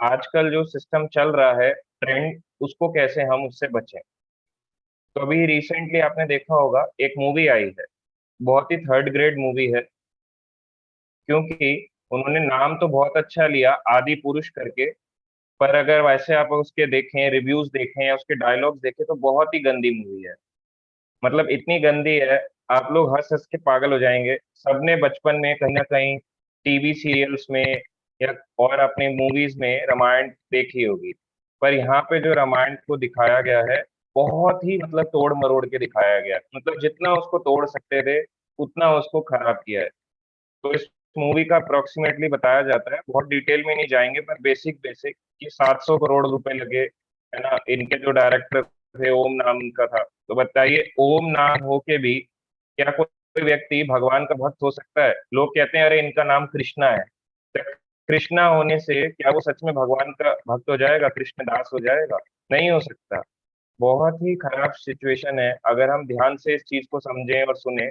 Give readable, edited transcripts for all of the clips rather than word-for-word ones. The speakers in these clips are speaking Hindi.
आजकल जो सिस्टम चल रहा है, ट्रेंड, उसको कैसे हम उससे बचें। तो अभी रिसेंटली आपने देखा होगा एक मूवी आई है, बहुत ही थर्ड ग्रेड मूवी है, क्योंकि उन्होंने नाम तो बहुत अच्छा लिया, आदि पुरुष करके। पर अगर वैसे आप उसके देखें, रिव्यूज देखें या उसके डायलॉग्स देखें, तो बहुत ही गंदी मूवी है। मतलब इतनी गंदी है, आप लोग हंस हंस के पागल हो जाएंगे। सबने बचपन में कहीं ना कहीं टीवी सीरियल्स में या और अपने मूवीज में रामायण देखी होगी। पर यहाँ पे जो रामायण को दिखाया गया है, बहुत ही मतलब तोड़ मरोड़ के दिखाया गया है। मतलब जितना उसको तोड़ सकते थे उतना उसको खराब किया है। तो इस मूवी का अप्रोक्सीमेटली बताया जाता है, बहुत डिटेल में नहीं जाएंगे, पर बेसिक बेसिक कि 700 करोड़ रुपए लगे, है ना। इनके जो डायरेक्टर थे, ओम नाम इनका था। तो बताइए, ओम नाम हो के भी क्या कोई व्यक्ति भगवान का भक्त हो सकता है? लोग कहते हैं अरे इनका नाम कृष्णा है, तो कृष्णा होने से क्या वो सच में भगवान का भक्त हो जाएगा, कृष्ण दास हो जाएगा? नहीं हो सकता। बहुत ही खराब सिचुएशन है अगर हम ध्यान से इस चीज को समझें और सुने।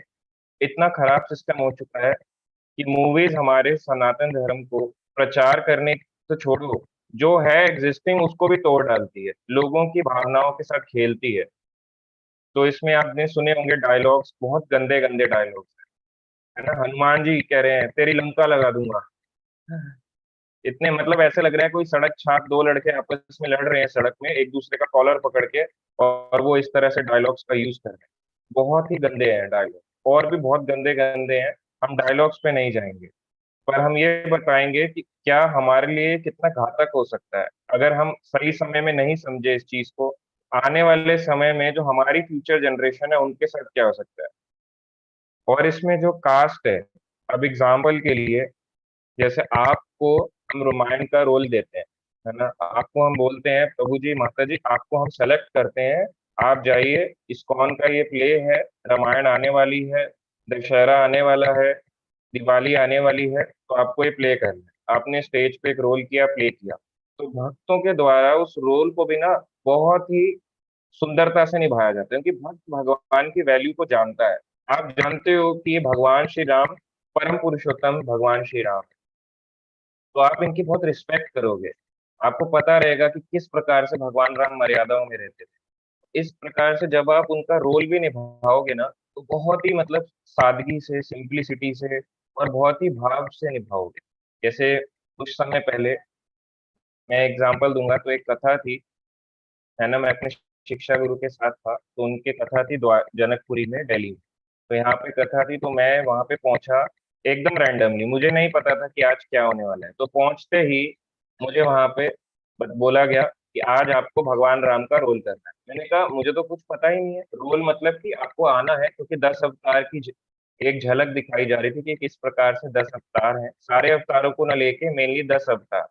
इतना खराब सिस्टम हो चुका है कि मूवीज हमारे सनातन धर्म को प्रचार करने तो छोड़ो, जो है एग्जिस्टिंग उसको भी तोड़ डालती है, लोगों की भावनाओं के साथ खेलती है। तो इसमें आपने सुने होंगे डायलॉग्स, बहुत गंदे गंदे डायलॉग्स, है ना। हनुमान जी कह रहे हैं तेरी लंका लगा दूंगा। इतने मतलब ऐसे लग रहा है कोई सड़क छाप, दो लड़के आपस में लड़ रहे हैं सड़क में एक दूसरे का कॉलर पकड़ के, और वो इस तरह से डायलॉग्स का यूज कर रहे हैं। बहुत ही गंदे हैं डायलॉग, और भी बहुत गंदे गंदे हैं। हम डायलॉग्स पे नहीं जाएंगे, पर हम ये बताएंगे कि क्या हमारे लिए कितना घातक हो सकता है अगर हम सही समय में नहीं समझे इस चीज को। आने वाले समय में जो हमारी फ्यूचर जनरेशन है उनके साथ क्या हो सकता है। और इसमें जो कास्ट है, अब एग्जाम्पल के लिए, जैसे आपको हम रामायण का रोल देते हैं, है ना। आपको हम बोलते हैं प्रभु जी माता जी, आपको हम सेलेक्ट करते हैं, आप जाइए, इस्कॉन का ये प्ले है, रामायण आने वाली है, दशहरा आने वाला है, दिवाली आने वाली है, तो आपको ये प्ले करना है। आपने स्टेज पे एक रोल किया, प्ले किया, तो भक्तों के द्वारा उस रोल को भी ना बहुत ही सुंदरता से निभाया जाता है, क्योंकि भक्त भगवान की वैल्यू को जानता है। आप जानते हो कि ये भगवान श्री राम, परम पुरुषोत्तम भगवान श्री राम, तो आप इनकी बहुत रिस्पेक्ट करोगे। आपको पता रहेगा कि किस प्रकार से भगवान राम मर्यादाओं में रहते थे। इस प्रकार से जब आप उनका रोल भी निभाओगे ना, तो बहुत ही मतलब सादगी से, सिंप्लिसिटी से और बहुत ही भाव से निभाओगे। जैसे कुछ समय पहले मैं एग्जांपल दूंगा, तो एक कथा थी, है ना। मैं अपने शिक्षा गुरु के साथ था, तो उनकी कथा थी जनकपुरी में, दिल्ली में। तो यहाँ पे कथा थी, तो मैं वहां पे पहुंचा एकदम रैंडमली, मुझे नहीं पता था कि आज क्या होने वाला है। तो पहुंचते ही मुझे वहां पे बोला गया कि आज आपको भगवान राम का रोल करना है। मैंने कहा मुझे तो कुछ पता ही नहीं है, रोल मतलब कि आपको आना है, क्योंकि 10 अवतार की एक झलक दिखाई जा रही थी कि किस प्रकार से 10 अवतार हैं, सारे अवतारों को न लेके मेनली 10 अवतार।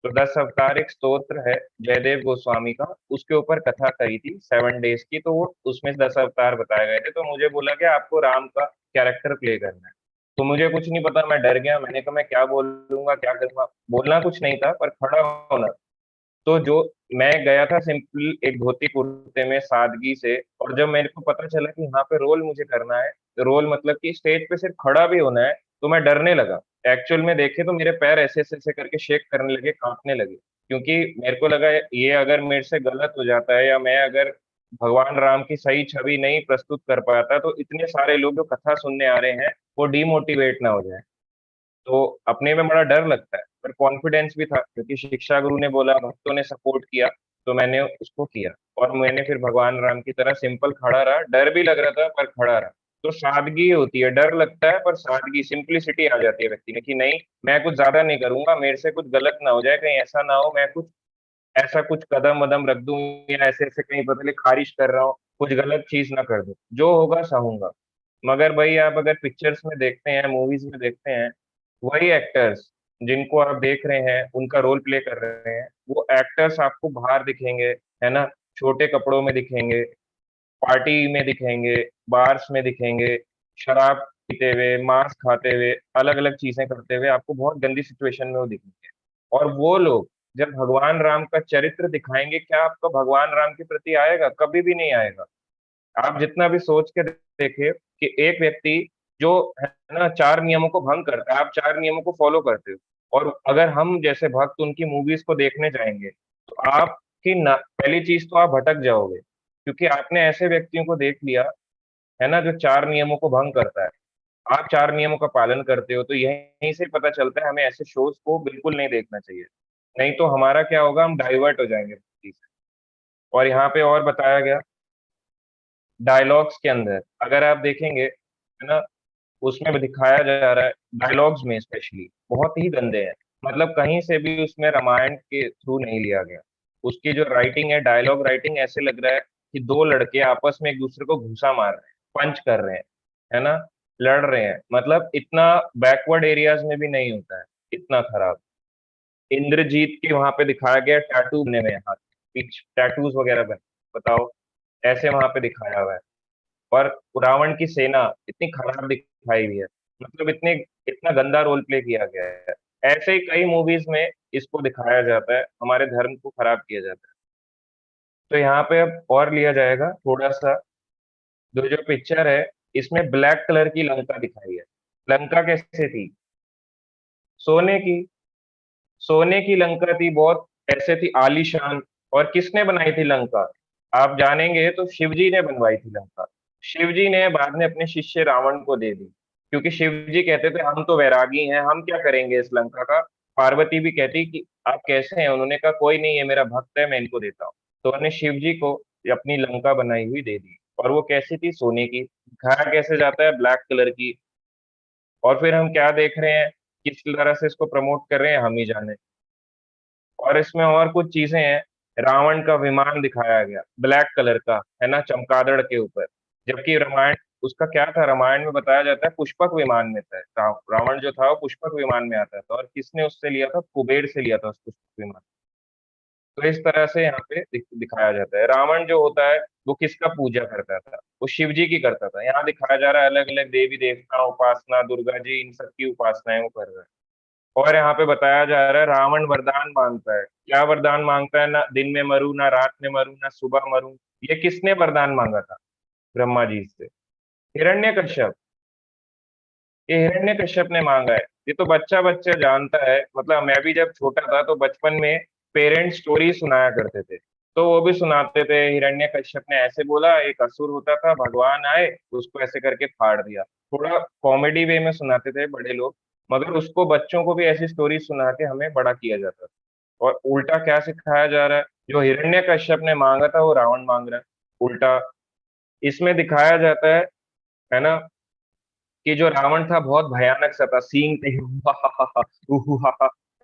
तो 10 अवतार एक स्तोत्र है जयदेव गोस्वामी का, उसके ऊपर कथा करी थी 7 डेज की, तो वो उसमें 10 अवतार बताए गए थे। तो मुझे बोला कि आपको राम का कैरेक्टर प्ले करना है। तो मुझे कुछ नहीं पता, मैं डर गया। मैंने कहा मैं क्या बोलूंगा, क्या करूंगा, बोलना कुछ नहीं था, पर खड़ा होना। तो जो मैं गया था सिंपल एक धोती कुर्ते में सादगी से, और जब मेरे को पता चला कि यहाँ पे रोल मुझे करना है, रोल मतलब कि स्टेज पे सिर्फ खड़ा भी होना है, तो मैं डरने लगा। एक्चुअल में देखे तो मेरे पैर ऐसे ऐसे ऐसे करके शेक करने लगे, कांपने लगे, क्योंकि मेरे को लगा ये अगर मेरे से गलत हो जाता है, या मैं अगर भगवान राम की सही छवि नहीं प्रस्तुत कर पाता, तो इतने सारे लोग जो कथा सुनने आ रहे हैं वो डिमोटिवेट ना हो जाए। तो अपने में बड़ा डर लगता है, पर कॉन्फिडेंस भी था, क्योंकि शिक्षा गुरु ने बोला, भक्तों ने सपोर्ट किया, तो मैंने उसको किया। और मैंने फिर भगवान राम की तरह सिंपल खड़ा रहा, डर भी लग रहा था पर खड़ा रहा। तो सादगी होती है, डर लगता है पर सादगी, सिंप्लिसिटी आ जाती है व्यक्ति में कि नहीं, मैं कुछ ज्यादा नहीं करूंगा, मेरे से कुछ गलत ना हो जाए, कहीं ऐसा ना हो मैं कुछ ऐसा कुछ कदम वदम रख दूं, या ऐसे ऐसे कहीं बदले खारिश कर रहा हूँ, कुछ गलत चीज ना कर दूं, जो होगा सहूंगा। मगर भाई आप अगर पिक्चर्स में देखते हैं, मूवीज में देखते हैं, वही एक्टर्स जिनको आप देख रहे हैं, उनका रोल प्ले कर रहे हैं, वो एक्टर्स आपको बाहर दिखेंगे, है ना, छोटे कपड़ों में दिखेंगे, पार्टी में दिखेंगे, बार्स में दिखेंगे, शराब पीते हुए, मांस खाते हुए, अलग अलग चीजें करते हुए, आपको बहुत गंदी सिचुएशन में वो दिखेंगे। और वो लोग जब भगवान राम का चरित्र दिखाएंगे, क्या आपका भगवान राम के प्रति आएगा? कभी भी नहीं आएगा। आप जितना भी सोच के देखिए कि एक व्यक्ति जो है ना 4 नियमों को भंग करता है, आप 4 नियमों को फॉलो करते हो, और अगर हम जैसे भक्त उनकी मूवीज को देखने जाएंगे तो आपकी पहली चीज तो आप भटक जाओगे, क्योंकि आपने ऐसे व्यक्तियों को देख लिया है ना जो 4 नियमों को भंग करता है। आप 4 नियमों का पालन करते हो, तो यहीं से पता चलता है हमें ऐसे शोज को बिल्कुल नहीं देखना चाहिए। नहीं तो हमारा क्या होगा, हम डाइवर्ट हो जाएंगे भक्ति से। और यहाँ पे और बताया गया डायलॉग्स के अंदर, अगर आप देखेंगे है ना, उसमें भी दिखाया जा रहा है, डायलॉग्स में स्पेशली बहुत ही गंदे हैं। मतलब कहीं से भी उसमें रामायण के थ्रू नहीं लिया गया। उसकी जो राइटिंग है, डायलॉग राइटिंग, ऐसे लग रहा है कि दो लड़के आपस में एक दूसरे को घूंसा मार रहे हैं, पंच कर रहे हैं, है ना, लड़ रहे हैं। मतलब इतना बैकवर्ड एरियाज में भी नहीं होता है, इतना खराब। इंद्रजीत के वहां पे दिखाया गया टैटू बने हुए हैं, हाथ पीछ टैटूज वगैरह बने, बताओ, ऐसे वहां पे दिखाया हुआ है। और रावण की सेना इतनी खराब दिखाई हुई है, मतलब इतने इतना गंदा रोल प्ले किया गया है। ऐसे ही कई मूवीज में इसको दिखाया जाता है, हमारे धर्म को खराब किया जाता है। तो यहाँ पे अब और लिया जाएगा थोड़ा सा, जो जो पिक्चर है, इसमें ब्लैक कलर की लंका दिखाई है। लंका कैसे थी? सोने की। सोने की लंका थी, बहुत ऐसे थी आलीशान। और किसने बनाई थी लंका? आप जानेंगे तो शिव जी ने बनवाई थी लंका। शिव जी ने बाद में अपने शिष्य रावण को दे दी, क्योंकि शिव जी कहते थे हम तो वैरागी हैं, हम क्या करेंगे इस लंका का। पार्वती भी कहती कि आप कैसे हैं, उन्होंने कहा कोई नहीं, ये मेरा भक्त है, मैं इनको देता हूँ। तो उन्होंने शिव जी को ये अपनी लंका बनाई हुई दे दी। और वो कैसी थी? सोने की। खाया कैसे जाता है? ब्लैक कलर की। और फिर हम क्या देख रहे हैं, किस तरह से इसको प्रमोट कर रहे हैं, हम ही जाने। और इसमें और कुछ चीजें हैं। रावण का विमान दिखाया गया ब्लैक कलर का, है ना, चमगादड़ के ऊपर। जबकि रामायण, उसका क्या था, रामायण में बताया जाता है पुष्पक विमान में था। रावण जो था वो पुष्पक विमान में आता था, और किसने उससे लिया था? कुबेर से लिया था उस पुष्पक विमान। तो इस तरह से यहाँ पे दिखाया जाता है। रावण जो होता है वो किसका पूजा करता था? वो शिव जी की करता था। यहाँ दिखाया जा रहा है अलग अलग देवी देवता उपासना, दुर्गा जी, इन सब की उपासनाएं वो कर रहा है। और यहाँ पे बताया जा रहा है रावण वरदान मांगता है। क्या वरदान मांगता है? ना दिन में मरूं, ना रात में मरूं, ना सुबह मरूं। ये किसने वरदान मांगा था? ब्रह्मा जी से। हिरण्यकश्यप। ये हिरण्यकश्यप ने मांगा है। ये तो बच्चा बच्चा जानता है। मतलब मैं भी जब छोटा था तो बचपन में पेरेंट्स स्टोरी सुनाया करते थे, तो वो भी सुनाते थे हिरण्यकश्यप ने ऐसे बोला, एक असुर होता था, भगवान आए, उसको ऐसे करके फाड़ दिया। थोड़ा कॉमेडी वे में सुनाते थे बड़े लोग, मगर उसको बच्चों को भी ऐसी स्टोरी सुना के हमें बड़ा किया जाता था। और उल्टा क्या सिखाया जा रहा है? जो हिरण्यकश्यप ने मांगा था वो रावण मांग रहा है उल्टा। इसमें दिखाया जाता है ना, कि जो रावण था बहुत भयानक सा था, सींग थे,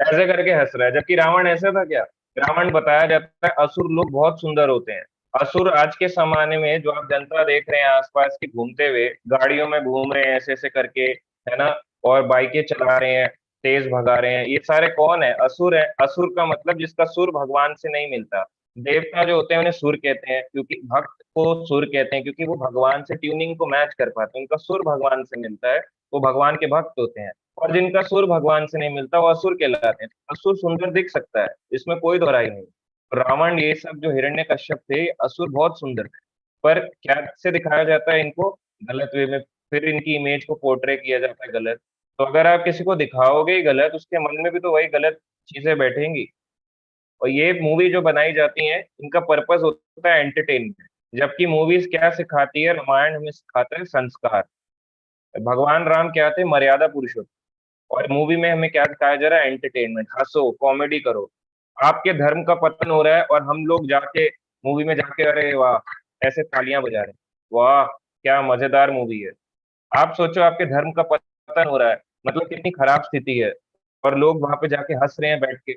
ऐसे करके हंस रहा है, जबकि रावण ऐसा था क्या? रावण, बताया जाता है असुर लोग बहुत सुंदर होते हैं। असुर आज के जमाने में जो आप जनता देख रहे हैं आसपास की घूमते हुए, गाड़ियों में घूम रहे हैं ऐसे ऐसे करके, है ना, और बाइकें चला रहे हैं, तेज भगा रहे हैं, ये सारे कौन है? असुर है। असुर का मतलब जिसका सुर भगवान से नहीं मिलता। देवता जो होते हैं उन्हें सुर कहते हैं, क्योंकि भक्त को सुर कहते हैं, क्योंकि वो भगवान से ट्यूनिंग को मैच कर पाते हैं, उनका सुर भगवान से मिलता है, वो भगवान के भक्त होते हैं। और जिनका सुर भगवान से नहीं मिलता वो असुर कहलाते हैं। असुर सुंदर दिख सकता है, इसमें कोई दोहराई नहीं। रावण, ये सब जो हिरण्यकश्यप थे, असुर बहुत सुंदर थे। पर क्या से दिखाया जाता है इनको? गलत वे में। फिर इनकी इमेज को पोर्ट्रे किया जाता है गलत। तो अगर आप किसी को दिखाओगे ही गलत, उसके मन में भी तो वही गलत चीजें बैठेंगी। और ये मूवी जो बनाई जाती है, इनका पर्पस होता है एंटरटेनमेंट। जबकि मूवीज क्या सिखाती है? रामायण हमें सिखाता है संस्कार। भगवान राम क्या थे? मर्यादा पुरुषोत्तम। और मूवी में हमें क्या दिखाया जा रहा है? एंटरटेनमेंट, हंसो, कॉमेडी करो। आपके धर्म का पतन हो रहा है और हम लोग जाके मूवी में जाके अरे वाह, ऐसे तालियां बजा रहे हैं, वाह क्या मजेदार मूवी है। आप सोचो, आपके धर्म का पतन हो रहा है, मतलब कितनी खराब स्थिति है, और लोग वहां पे जाके हंस रहे हैं बैठ के,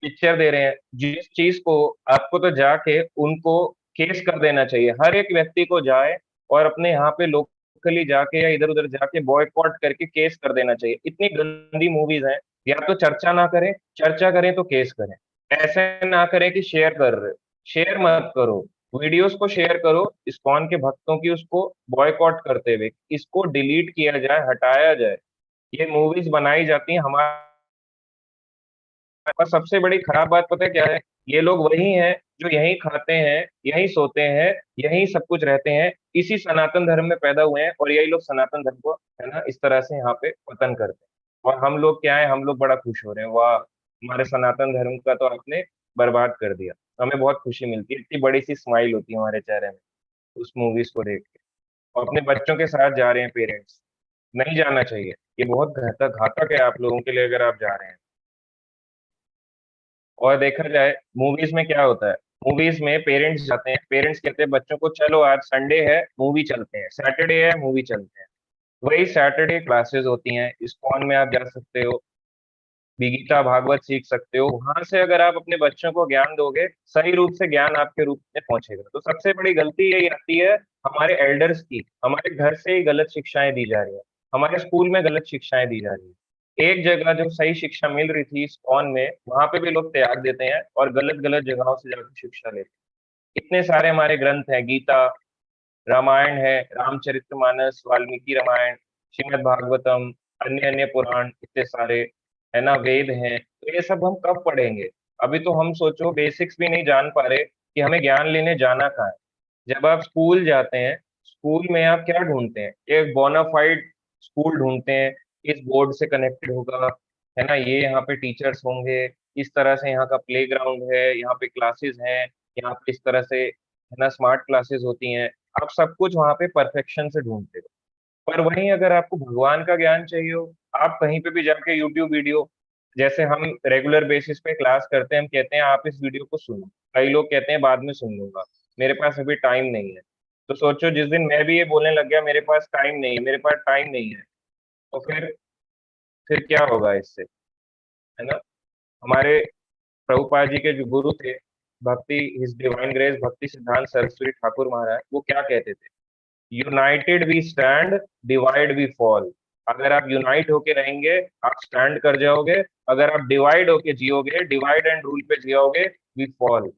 पिक्चर दे रहे हैं। जिस चीज को आपको तो जाके उनको केस कर देना चाहिए, हर एक व्यक्ति को जाए और अपने यहाँ पे लोकली जाके या इधर उधर जाके बॉयकॉट करके केस कर देना चाहिए। इतनी गंदी मूवीज हैं। या तो चर्चा ना करें, चर्चा करें तो केस करें। ऐसे ना करें कि शेयर कर रहे, शेयर मत करो। वीडियोस को शेयर करो इस्कॉन के भक्तों की, उसको बॉयकॉट करते हुए इसको डिलीट किया जाए, हटाया जाए। ये मूवीज बनाई जाती हैं हमारे। और सबसे बड़ी खराब बात पता है क्या है? ये लोग वही हैं जो यहीं खाते हैं, यहीं सोते हैं, यहीं सब कुछ रहते हैं, इसी सनातन धर्म में पैदा हुए हैं, और यही लोग सनातन धर्म को, है ना, इस तरह से यहाँ पे पतन करते हैं। और हम लोग क्या है, हम लोग बड़ा खुश हो रहे हैं, वाह हमारे सनातन धर्म का तो आपने बर्बाद कर दिया। हमें बहुत खुशी मिलती है, इतनी बड़ी सी स्माइल होती है हमारे चेहरे में उस मूवीज को देख के। और अपने बच्चों के साथ जा रहे हैं पेरेंट्स, नहीं जाना चाहिए, ये बहुत घातक घातक है आप लोगों के लिए अगर आप जा रहे हैं। और देखा जाए मूवीज में क्या होता है, मूवीज में पेरेंट्स जाते हैं, पेरेंट्स कहते हैं बच्चों को चलो आज संडे है मूवी चलते हैं, सैटरडे है मूवी चलते हैं। वही सैटरडे क्लासेस होती हैं, इस्कॉन में आप जा सकते हो, गीता भागवत सीख सकते हो, वहां से अगर आप अपने बच्चों को ज्ञान दोगे, सही रूप से ज्ञान आपके रूप में पहुंचेगा। तो सबसे बड़ी गलती यही आती है हमारे एल्डर्स की, हमारे घर से ही गलत शिक्षाएं दी जा रही है, हमारे स्कूल में गलत शिक्षाएं दी जा रही है। एक जगह जो सही शिक्षा मिल रही थी स्कॉन में, वहां पे भी लोग त्याग देते हैं और गलत गलत जगहों से जाकर शिक्षा लेते हैं। इतने सारे हमारे ग्रंथ हैं, गीता, रामायण है, रामचरितमानस, वाल्मीकि रामायण, श्रीमद् भागवतम, अन्य अन्य पुराण इतने सारे, है ना, वेद हैं, तो ये सब हम कब पढ़ेंगे? अभी तो हम सोचो बेसिक्स भी नहीं जान पा रहे कि हमें ज्ञान लेने जाना कहाँ है। जब आप स्कूल जाते हैं, स्कूल में आप क्या ढूंढते हैं? एक बोनाफाइड स्कूल ढूंढते हैं, इस बोर्ड से कनेक्टेड होगा, है ना, ये यहाँ पे टीचर्स होंगे, इस तरह से यहाँ का प्ले ग्राउंड है, यहाँ पे क्लासेस हैं, यहाँ पे इस तरह से, है ना, स्मार्ट क्लासेस होती हैं। आप सब कुछ वहां पे परफेक्शन से ढूंढते हो। पर वहीं अगर आपको भगवान का ज्ञान चाहिए हो, आप कहीं पे भी जाके यूट्यूब वीडियो, जैसे हम रेगुलर बेसिस पे क्लास करते हैं, हम कहते हैं आप इस वीडियो को सुनो, कई लोग कहते हैं बाद में सुन लूंगा, मेरे पास अभी टाइम नहीं है। तो सोचो जिस दिन मैं भी ये बोलने लग गया मेरे पास टाइम नहीं है, मेरे पास टाइम नहीं है, तो फिर क्या होगा इससे, है ना? हमारे प्रभुपाद जी के जो गुरु थे, भक्ति हिज डिवाइन ग्रेस भक्ति सिद्धांत सरस्वती ठाकुर महाराज, वो क्या कहते थे? United we stand, divide we fall. अगर आप यूनाइट होके रहेंगे, आप स्टैंड कर जाओगे। अगर आप डिवाइड होके जियोगे, डिवाइड एंड रूल पे जियोगे, वी फॉल।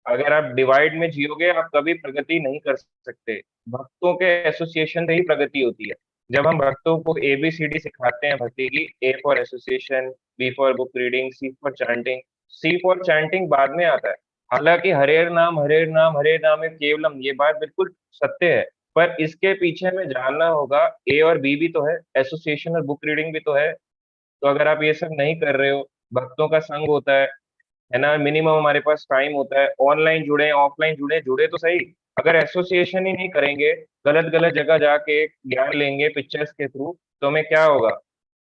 अगर आप डिवाइड में जियोगे, आप कभी प्रगति नहीं कर सकते। भक्तों के एसोसिएशन से ही प्रगति होती है। जब हम भक्तों को एबीसीडी सिखाते हैं भक्ति की, A for association, B for book reading, C for chanting, C for chanting बाद में आता है। हालांकि हरेर नाम हरे नाम है केवलम, ये बात बिल्कुल सत्य है, पर इसके पीछे हमें जानना होगा ए और बी भी तो है, एसोसिएशन और बुक रीडिंग भी तो है। तो अगर आप ये सब नहीं कर रहे हो, भक्तों का संग होता है ना, मिनिमम हमारे पास टाइम होता है, ऑनलाइन जुड़े ऑफलाइन जुड़े, जुड़े तो सही। अगर एसोसिएशन ही नहीं करेंगे, गलत गलत जगह जाके ज्ञान लेंगे पिक्चर्स के थ्रू, तो हमें क्या होगा?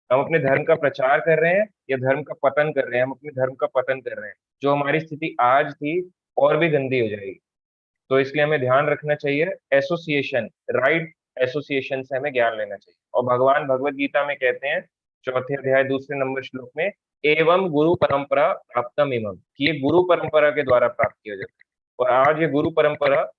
हम अपने धर्म का प्रचार कर रहे हैं या धर्म का पतन कर रहे हैं? हम अपने धर्म का पतन कर रहे हैं। जो हमारी स्थिति आज थी और भी गंदी हो जाएगी। तो इसलिए हमें ध्यान रखना चाहिए, एसोसिएशन, राइट एसोसिएशन से हमें ज्ञान लेना चाहिए। और भगवान भगवत गीता में कहते हैं, चौथे अध्याय दूसरे नंबर श्लोक में, एवं गुरु परंपरा प्राप्तम इमम, कि ये गुरु परंपरा के द्वारा प्राप्त किया जाता है। और आज ये गुरु परंपरा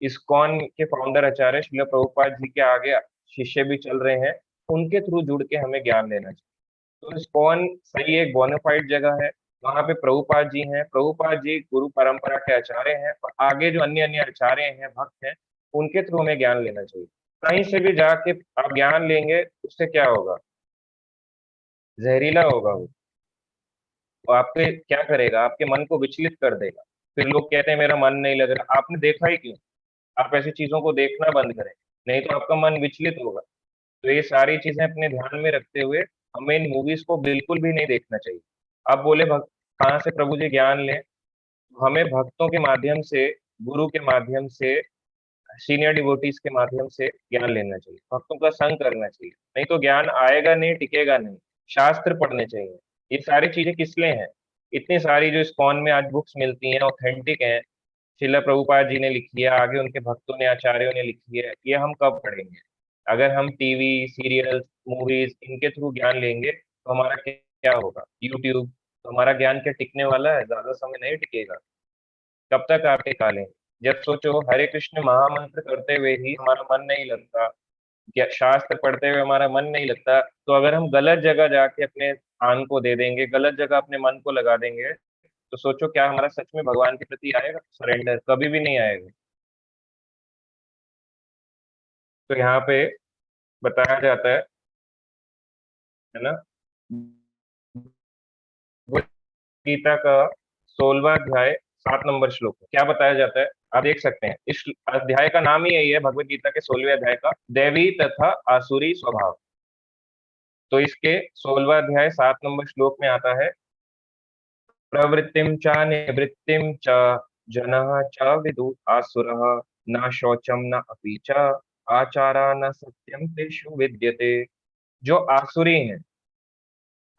इस्कॉन के फाउंडर आचार्य श्रील प्रभुपाद जी के आगे शिष्य भी चल रहे हैं, उनके थ्रू जुड़ के हमें ज्ञान लेना चाहिए। तो इस्कॉन सही एक बोनाफाइड जगह है, वहां पे प्रभुपाद जी हैं, प्रभुपाद जी गुरु परंपरा के आचार्य हैं, और आगे जो अन्य अन्य आचार्य हैं, भक्त हैं, उनके थ्रू हमें ज्ञान लेना चाहिए। कहीं से भी जाके आप ज्ञान लेंगे, उससे क्या होगा? जहरीला होगा वो। और आपके क्या करेगा? आपके मन को विचलित कर देगा। फिर लोग कहते हैं मेरा मन नहीं लग रहा, आपने देखा ही क्यों? आप ऐसी चीजों को देखना बंद करें, नहीं तो आपका मन विचलित होगा। तो ये सारी चीजें अपने ध्यान में रखते हुए हमें इन मूवीज को बिल्कुल भी नहीं देखना चाहिए। आप बोले भक्त कहाँ से प्रभु जी ज्ञान लें? हमें भक्तों के माध्यम से, गुरु के माध्यम से, सीनियर डिवोटीज के माध्यम से ज्ञान लेना चाहिए, भक्तों का संग करना चाहिए, नहीं तो ज्ञान आएगा नहीं, टिकेगा नहीं। शास्त्र पढ़ने चाहिए। ये सारी चीजें किस लिए हैं? इतनी सारी जो इस्कॉन में आज बुक्स मिलती हैं, ऑथेंटिक हैं, शिला प्रभुपाद जी ने लिखी है, आगे उनके भक्तों ने, आचार्यों ने लिखी है, ये हम कब पढ़ेंगे? अगर हम टीवी सीरियल्स मूवीज इनके थ्रू ज्ञान लेंगे तो हमारा क्या होगा? यूट्यूब, तो हमारा ज्ञान क्या टिकने वाला है? ज्यादा समय नहीं टिकेगा। कब तक आप टिका लें? जब सोचो हरे कृष्ण महामंत्र करते हुए ही हमारा मन नहीं लगता, या शास्त्र पढ़ते हुए हमारा मन नहीं लगता, तो अगर हम गलत जगह जाके अपने कान को दे देंगे, गलत जगह अपने मन को लगा देंगे, तो सोचो क्या हमारा सच में भगवान के प्रति आएगा सरेंडर? कभी भी नहीं आएगा। तो यहाँ पे बताया जाता है ना, भगवद गीता का 16वां अध्याय 7 नंबर श्लोक में क्या बताया जाता है? आप देख सकते हैं, इस अध्याय का नाम ही यही है, भगवद गीता के 16वें अध्याय का, दैवी तथा आसुरी स्वभाव। तो इसके 16वां अध्याय 7 नंबर श्लोक में आता है, प्रवृत्तिं च निवृत्तिं च जनः च विदु आसुरः, न शौचम न अपि च आचारा न सत्यम तेषु विद्यते। जो आसुरी हैं,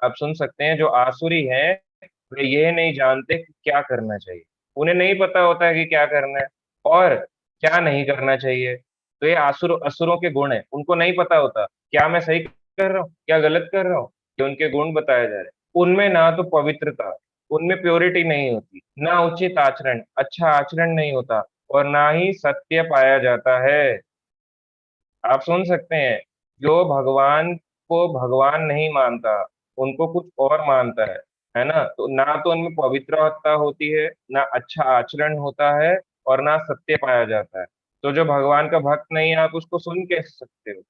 आप सुन सकते हैं, जो आसुरी हैं वे ये नहीं जानते कि क्या करना चाहिए। उन्हें नहीं पता होता है कि क्या करना है और क्या नहीं करना चाहिए। तो ये असुरों के गुण है, उनको नहीं पता होता क्या मैं सही कर रहा हूँ क्या गलत कर रहा हूँ। ये उनके गुण बताए जा रहे हैं। उनमें ना तो पवित्रता, उनमें प्योरिटी नहीं होती, ना उचित आचरण, अच्छा आचरण नहीं होता, और ना ही सत्य पाया जाता है। आप सुन सकते हैं, जो भगवान को भगवान नहीं मानता, उनको कुछ और मानता है ना, तो ना तो उनमें पवित्रता होती है, ना अच्छा आचरण होता है, और ना सत्य पाया जाता है। तो जो भगवान का भक्त नहीं है, आप उसको सुन कैसे सकते हो?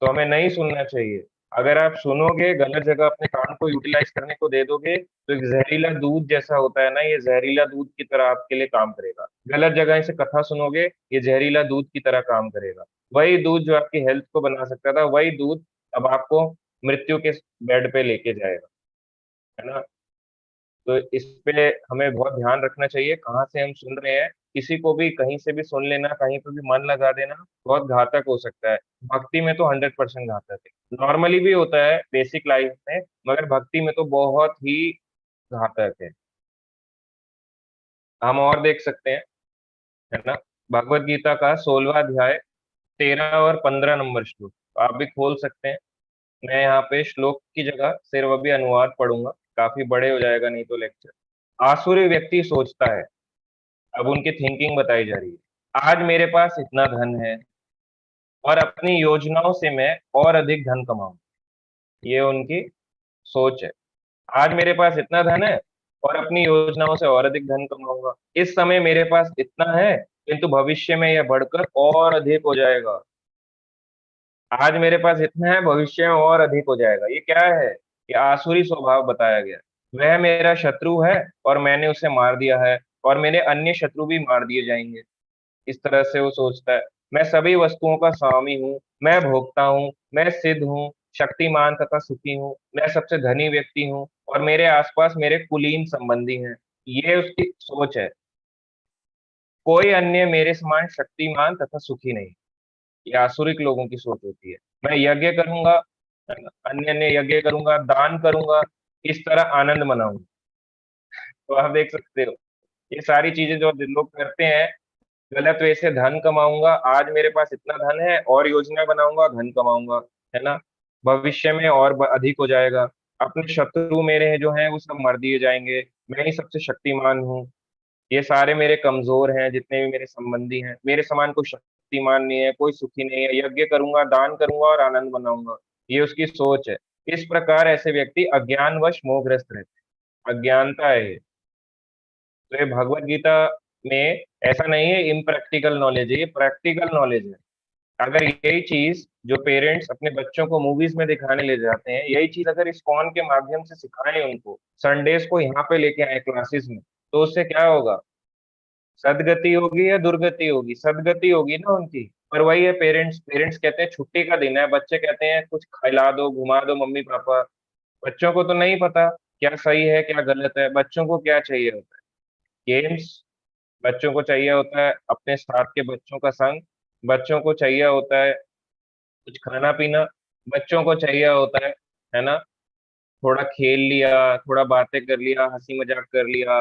तो हमें नहीं सुनना चाहिए। अगर आप सुनोगे, गलत जगह अपने कान को यूटिलाइज करने को दे दोगे, तो एक जहरीला दूध जैसा होता है ना, ये जहरीला दूध की तरह आपके लिए काम करेगा। गलत जगह से कथा सुनोगे, ये जहरीला दूध की तरह काम करेगा। वही दूध जो आपकी हेल्थ को बना सकता था, वही दूध अब आपको मृत्यु के बेड पे लेके जाएगा, है ना। तो इस पे हमें बहुत ध्यान रखना चाहिए कहाँ से हम सुन रहे हैं। किसी को भी कहीं से भी सुन लेना, कहीं पे भी मन लगा देना, बहुत घातक हो सकता है। भक्ति में तो 100% घातक है, नॉर्मली भी होता है बेसिक लाइफ में, मगर भक्ति में तो बहुत ही घातक है। हम और देख सकते हैं, है ना, भगवत गीता का 16वां अध्याय 13 और 15 नंबर श्लोक आप भी खोल सकते हैं। मैं यहाँ पे श्लोक की जगह सिर्फ अभी अनुवाद पढ़ूंगा, काफी बड़े हो जाएगा नहीं तो लेक्चर। आसुरी व्यक्ति सोचता है, अब उनकी थिंकिंग बताई जा रही है, आज मेरे पास इतना धन है और अपनी योजनाओं से मैं और अधिक धन कमाऊं। ये उनकी सोच है। आज मेरे पास इतना धन है और अपनी योजनाओं से और अधिक धन कमाऊंगा। इस समय मेरे पास इतना है, किंतु भविष्य में यह बढ़कर और अधिक हो जाएगा। आज मेरे पास इतना है, भविष्य में और अधिक हो जाएगा। ये क्या है? ये आसुरी स्वभाव बताया गया। वह मेरा शत्रु है और मैंने उसे मार दिया है, और मेरे अन्य शत्रु भी मार दिए जाएंगे। इस तरह से वो सोचता है। मैं सभी वस्तुओं का स्वामी हूँ, मैं भोगता हूँ, मैं सिद्ध हूँ, शक्तिमान तथा सुखी हूँ, मैं सबसे धनी व्यक्ति हूँ, और मेरे आसपास मेरे कुलीन संबंधी हैं। ये उसकी सोच है। कोई अन्य मेरे समान शक्तिमान तथा सुखी नहीं। ये आसुरिक लोगों की सोच होती है। मैं यज्ञ करूंगा, अन्य अन्य यज्ञ करूंगा, दान करूंगा, इस तरह आनंद मनाऊंगा। तो आप देख सकते हो, ये सारी चीजें जो लोग करते हैं, गलत वे से धन कमाऊंगा, आज मेरे पास इतना धन है और योजना बनाऊंगा, धन कमाऊंगा, है ना, भविष्य में और अधिक हो जाएगा। अपने शत्रु मेरे जो हैं वो सब मर दिए जाएंगे, मैं ही सबसे शक्तिमान हूँ, ये सारे मेरे कमजोर हैं, जितने भी मेरे संबंधी हैं, मेरे समान कोई शक्तिमान नहीं है, कोई सुखी नहीं है। यज्ञ करूंगा, दान करूंगा और आनंद मनाऊंगा। ये उसकी सोच है। इस प्रकार ऐसे व्यक्ति अज्ञानवश मोहग्रस्त रहते हैं। अज्ञानता है ये। तो ये भगवत गीता में ऐसा नहीं है इम्प्रैक्टिकल नॉलेज है, ये प्रैक्टिकल नॉलेज है। अगर यही चीज जो पेरेंट्स अपने बच्चों को मूवीज में दिखाने ले जाते हैं, यही चीज अगर इस्कॉन के माध्यम से सिखाएं उनको, संडेज को यहाँ पे लेके आए क्लासेस में, तो उससे क्या होगा? सदगति होगी या दुर्गति होगी? सदगति होगी ना उनकी। पर वही है, पेरेंट्स पेरेंट्स कहते हैं छुट्टी का दिन है, बच्चे कहते हैं कुछ खिला दो, घुमा दो मम्मी पापा। बच्चों को तो नहीं पता क्या सही है क्या गलत है। बच्चों को क्या चाहिए होता है? गेम्स। बच्चों को चाहिए होता है अपने साथ के बच्चों का संग। बच्चों को चाहिए होता है कुछ खाना पीना। बच्चों को चाहिए होता है ना, थोड़ा खेल लिया, थोड़ा बातें कर लिया, हंसी मजाक कर लिया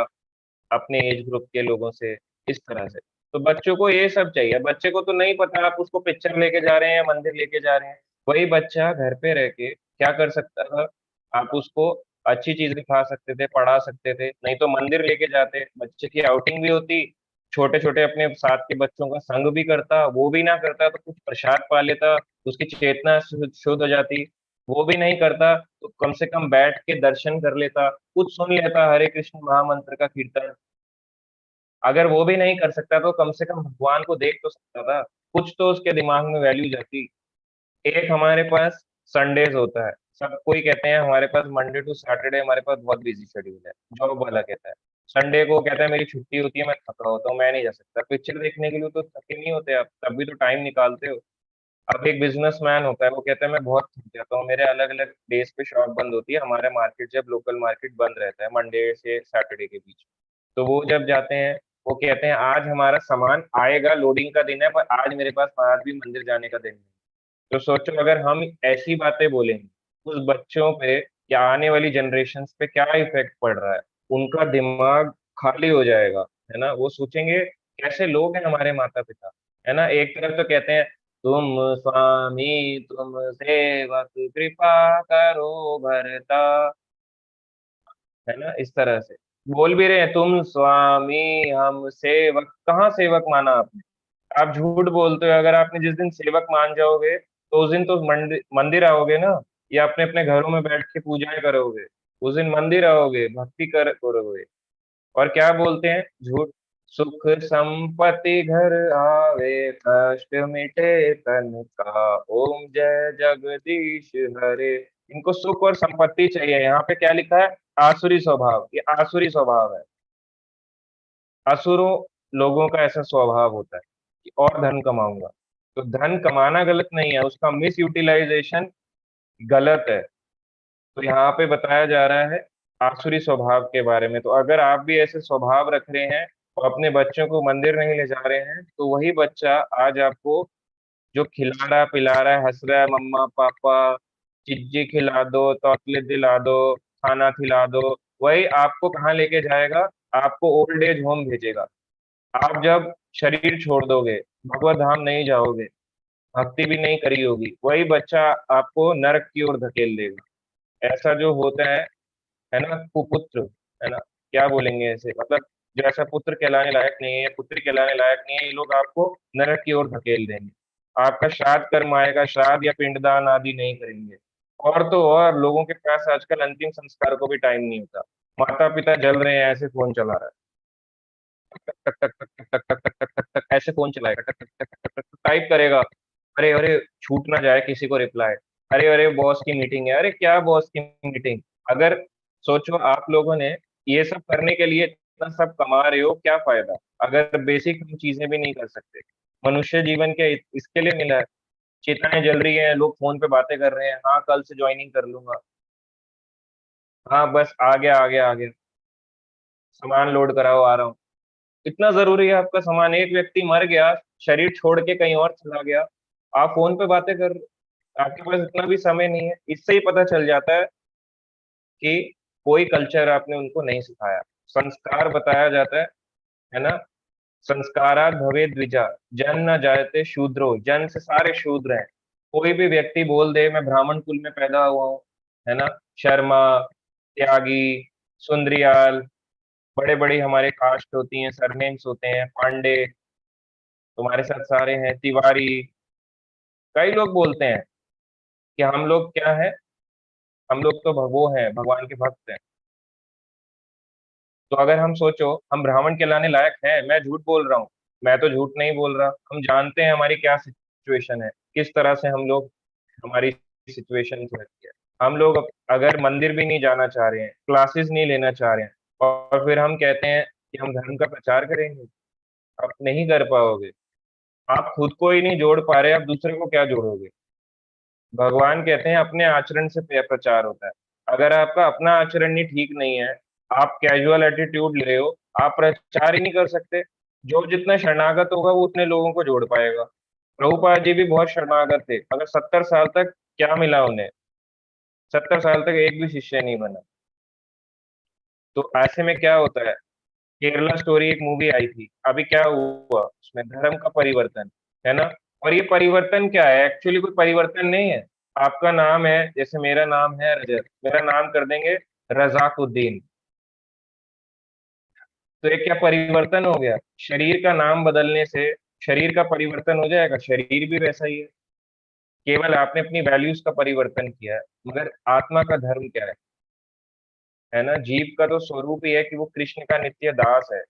अपने एज ग्रुप के लोगों से, इस तरह से। तो बच्चों को ये सब चाहिए। बच्चे को तो नहीं पता, आप उसको पिक्चर लेके जा रहे हैं, मंदिर लेके जा रहे हैं। वही बच्चा घर पे रह के क्या कर सकता था? आप उसको अच्छी चीजें दिखा सकते थे, पढ़ा सकते थे, नहीं तो मंदिर लेके जाते, बच्चे की आउटिंग भी होती, छोटे छोटे अपने साथ के बच्चों का संग भी करता, वो भी ना करता तो कुछ प्रसाद पा लेता, उसकी चेतना शुद्ध हो जाती। वो भी नहीं करता तो कम से कम बैठ के दर्शन कर लेता, कुछ सुन लेता, हरे कृष्ण महामंत्र का कीर्तन। अगर वो भी नहीं कर सकता तो कम से कम भगवान को देख तो सकता था, कुछ तो उसके दिमाग में वैल्यू जाती। एक हमारे पास संडेज होता है, सब कोई कहते हैं हमारे पास मंडे टू सैटरडे हमारे पास बहुत बिजी शेड्यूल है, जॉब वाला कहता है। संडे को कहता है मेरी छुट्टी होती है, मैं थका होता हूँ, मैं नहीं जा सकता। पिक्चर देखने के लिए तो थके नहीं होते आप, तब भी तो टाइम निकालते हो। अब एक बिजनेसमैन होता है, वो कहता है मैं बहुत थक जाता हूँ, मेरे अलग अलग डेज पे शॉप बंद होती है, हमारे मार्केट जब लोकल मार्केट बंद रहता है मंडे से सैटरडे के बीच। तो वो जब जाते हैं, वो कहते हैं आज हमारा सामान आएगा, लोडिंग का दिन है, पर आज मेरे पास आज भी मंदिर जाने का दिन नहीं। तो सोचो अगर हम ऐसी बातें बोलेंगे, उस बच्चों पे या आने वाली जनरेशन पे क्या इफेक्ट पड़ रहा है। उनका दिमाग खाली हो जाएगा, है ना। वो सोचेंगे कैसे लोग हैं हमारे माता पिता, है ना। एक तरफ तो कहते हैं तुम स्वामी तुम सेवक कृपा करो भरता, है ना, इस तरह से बोल भी रहे हैं, तुम स्वामी हम सेवक। कहाँ सेवक माना आपने? आप झूठ बोलते हो। अगर आपने जिस दिन सेवक मान जाओगे तो उस दिन तो मंदिर मंदिर आओगे ना, या अपने अपने घरों में बैठ के पूजाएं करोगे। उस दिन मंदिर आओगे, भक्ति कर करोगे। और क्या बोलते हैं झूठ, सुख संपत्ति घर आवे, कष्ट मिटे तन का, ओम जय जगदीश हरे। इनको सुख और संपत्ति चाहिए। यहाँ पे क्या लिखा है? आसुरी स्वभाव। ये आसुरी स्वभाव है। असुरों लोगों का ऐसा स्वभाव होता है कि और धन कमाऊंगा। तो धन कमाना गलत नहीं है, उसका मिस यूटिलाइजेशन गलत है। तो यहाँ पे बताया जा रहा है आसुरी स्वभाव के बारे में। तो अगर आप भी ऐसे स्वभाव रख रहे हैं और अपने बच्चों को मंदिर नहीं ले जा रहे हैं, तो वही बच्चा आज आपको जो खिला रहा पिला रहा है, हंस रहा है, मम्मा पापा चिज्जी खिला दो, चॉकलेट दिला दो, खाना खिला दो, वही आपको कहाँ लेके जाएगा? आपको ओल्ड एज होम भेजेगा। आप जब शरीर छोड़ दोगे, भगवत धाम नहीं जाओगे, भक्ति भी नहीं करी होगी, वही बच्चा आपको नरक की ओर धकेल देगा। ऐसा जो होता है ना, कुपुत्र, है ना, क्या बोलेंगे ऐसे, मतलब जो ऐसा पुत्र कहलाने लायक नहीं है, पुत्री कहलाने लायक नहीं है, ये लोग आपको नरक की ओर धकेल देंगे। आपका श्राद्ध कर्म आएगा, श्राद्ध या पिंडदान आदि नहीं करेंगे। और तो और लोगों के पास आजकल अंतिम संस्कार को भी टाइम नहीं होता। माता पिता जल रहे हैं, ऐसे फोन चला रहा है, टक टक टक टक टक टक टक टक टक टक, ऐसे फोन चलाएगा, टक टक टक टक टक टाइप करेगा। अरे अरे, छूट ना जाए किसी को रिप्लाई। अरे अरे, बॉस की मीटिंग है। अरे क्या बॉस की मीटिंग? अगर सोचो आप लोगों ने ये सब करने के लिए इतना सब कमा रहे हो, क्या फायदा अगर बेसिक हम चीजें भी नहीं कर सकते? मनुष्य जीवन के इसके लिए मिला है। चिताएं जल रही हैं, लोग फोन पे बातें कर रहे हैं, हाँ कल से ज्वाइनिंग कर लूंगा, हाँ बस आ गया आ गया आ गया, सामान लोड कराओ आ रहा हूँ। इतना जरूरी है आपका सामान? एक व्यक्ति मर गया, शरीर छोड़ के कहीं और चला गया, आप फोन पे बातें कर रहे हो। आपके पास इतना भी समय नहीं है। इससे ही पता चल जाता है कि कोई कल्चर आपने उनको नहीं सिखाया। संस्कार बताया जाता है ना। संस्कारात भवे द्विजा, जन न जायते शूद्रो, जन से सारे शूद्र हैं। कोई भी व्यक्ति बोल दे मैं ब्राह्मण कुल में पैदा हुआ हूँ, है ना, शर्मा, त्यागी, सुंद्रियाल, बड़े बड़े हमारे कास्ट होती हैं, सरनेम्स होते हैं, पांडे, तुम्हारे साथ सारे हैं, तिवारी। कई लोग बोलते हैं कि हम लोग क्या है, हम लोग तो वो हैं, भगवान के भक्त हैं। तो अगर हम सोचो हम ब्राह्मण कहलाने लायक हैं, मैं झूठ बोल रहा हूँ? मैं तो झूठ नहीं बोल रहा। हम जानते हैं हमारी क्या सिचुएशन है, किस तरह से हम लोग, हमारी सिचुएशन रहती है। हम लोग अगर मंदिर भी नहीं जाना चाह रहे हैं, क्लासेस नहीं लेना चाह रहे हैं, और फिर हम कहते हैं कि हम धर्म का प्रचार करेंगे, आप नहीं कर पाओगे। आप खुद को ही नहीं जोड़ पा रहे, आप दूसरे को क्या जोड़ोगे? भगवान कहते हैं अपने आचरण से प्रचार होता है। अगर आपका अपना आचरण ही ठीक नहीं है, आप कैजुअल एटीट्यूड ले रहे हो, आप प्रचार ही नहीं कर सकते। जो जितना शरणागत होगा वो उतने लोगों को जोड़ पाएगा। प्रभुपाद जी भी बहुत शरणागत थे, मगर 70 साल तक क्या मिला उन्हें? 70 साल तक एक भी शिष्य नहीं बना। तो ऐसे में क्या होता है? केरला स्टोरी एक मूवी आई थी, अभी क्या हुआ उसमें? धर्म का परिवर्तन, है ना। और ये परिवर्तन क्या है? एक्चुअली कोई परिवर्तन नहीं है। आपका नाम है, जैसे मेरा नाम है रजत, मेरा नाम कर देंगे रजाकुद्दीन। तो ये क्या परिवर्तन हो गया? शरीर का नाम बदलने से शरीर का परिवर्तन हो जाएगा? शरीर भी वैसा ही है, केवल आपने अपनी वैल्यूज का परिवर्तन किया है। मगर आत्मा का धर्म क्या है ना। जीव का तो स्वरूप ही है कि वो कृष्ण का नित्य दास है।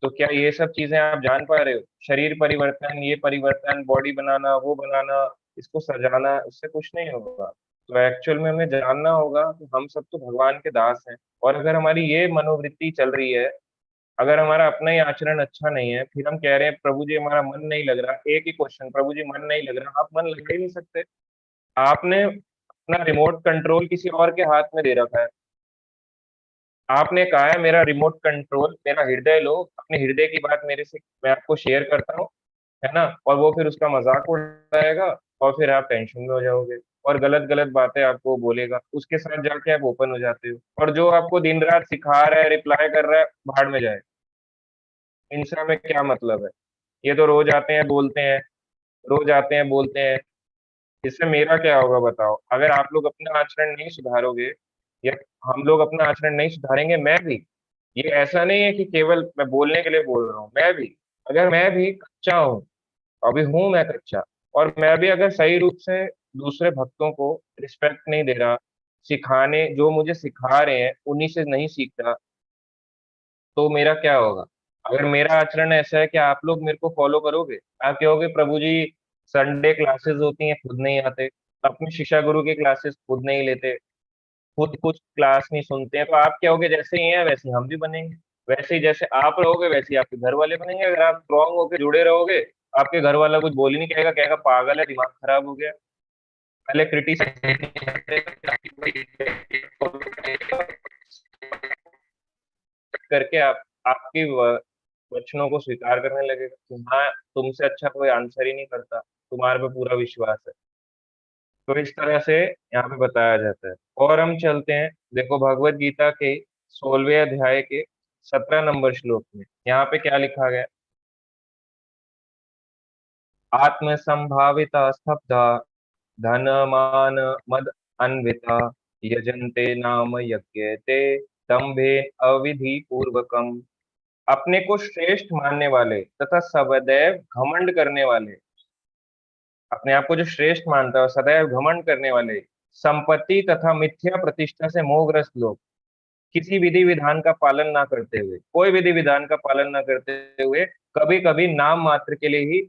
तो क्या ये सब चीजें आप जान पा रहे हो? शरीर परिवर्तन, ये परिवर्तन, बॉडी बनाना, वो बनाना, इसको सजाना, उससे कुछ नहीं होगा। तो एक्चुअल में हमें जानना होगा कि हम सब तो भगवान के दास हैं। और अगर हमारी ये मनोवृत्ति चल रही है, अगर हमारा अपना ही आचरण अच्छा नहीं है, फिर हम कह रहे हैं प्रभु जी हमारा मन नहीं लग रहा, एक ही क्वेश्चन, प्रभु जी मन नहीं लग रहा, आप मन लगा ही नहीं सकते। आपने अपना रिमोट कंट्रोल किसी और के हाथ में दे रखा है। आपने कहा है मेरा रिमोट कंट्रोल, मेरा हृदय लो, अपने हृदय की बात मेरे से मैं आपको शेयर करता हूँ, है ना, और वो फिर उसका मजाक उड़ाएगा, और फिर आप टेंशन में हो जाओगे, और गलत गलत बातें आपको बोलेगा, उसके साथ जाके आप ओपन हो जाते हो, और जो आपको दिन रात सिखा रहा है, रिप्लाई कर रहा है, भाड़ में जाए। इनसे हमें क्या मतलब है? ये तो रोज आते हैं बोलते हैं, रोज आते हैं बोलते हैं, इससे मेरा क्या होगा बताओ? अगर आप लोग अपना आचरण नहीं सुधारोगे, या हम लोग अपना आचरण नहीं सुधारेंगे, मैं भी, ये ऐसा नहीं है कि केवल मैं बोलने के लिए बोल रहा हूँ, मैं भी, अगर मैं भी कच्चा हूँ, अभी हूं मैं कच्चा, और मैं भी अगर सही रूप से दूसरे भक्तों को रिस्पेक्ट नहीं दे रहा, सिखाने जो मुझे सिखा रहे हैं उन्हीं से नहीं सीखता, तो मेरा क्या होगा? अगर मेरा आचरण ऐसा है कि आप लोग मेरे को फॉलो करोगे, आप कहोगे प्रभु जी संडे क्लासेस होती हैं खुद नहीं आते, अपने शिक्षा गुरु की क्लासेस खुद नहीं लेते, खुद कुछ क्लास नहीं सुनते हैं, तो आप क्या होगे? जैसे ही हैं वैसे ही हम भी बनेंगे, वैसे ही जैसे आप रहोगे वैसे ही आपके घर वाले बनेंगे। अगर आप स्ट्रांग होकर जुड़े रहोगे, आपके घर वाला कुछ बोल ही नहीं, कहेगा कहेगा पागल है, दिमाग खराब हो गया, पहले करके आप आपकी वचनों को स्वीकार करने लगेगा कि हाँ, तुमसे अच्छा कोई आंसर ही नहीं करता, तुम्हारे पे पूरा विश्वास है। तो इस तरह से यहाँ पे बताया जाता है। और हम चलते हैं, देखो भगवत गीता के 16वें अध्याय के 17 नंबर श्लोक में यहाँ पे क्या लिखा गया? आत्म संभाविता स्तब्धा धन मान मद अन्विता यजन्ते नाम यज्ञते दम्भे अविधि पूर्वकम। अपने को श्रेष्ठ मानने वाले तथा सदैव घमंड करने वाले, अपने आप को जो श्रेष्ठ मानता है और सदैव घमंड करने वाले, संपत्ति तथा मिथ्या प्रतिष्ठा से मोहग्रस्त लोग, किसी विधि विधान का पालन ना करते हुए, कोई विधि विधान का पालन ना करते हुए, कभी कभी नाम मात्र के लिए ही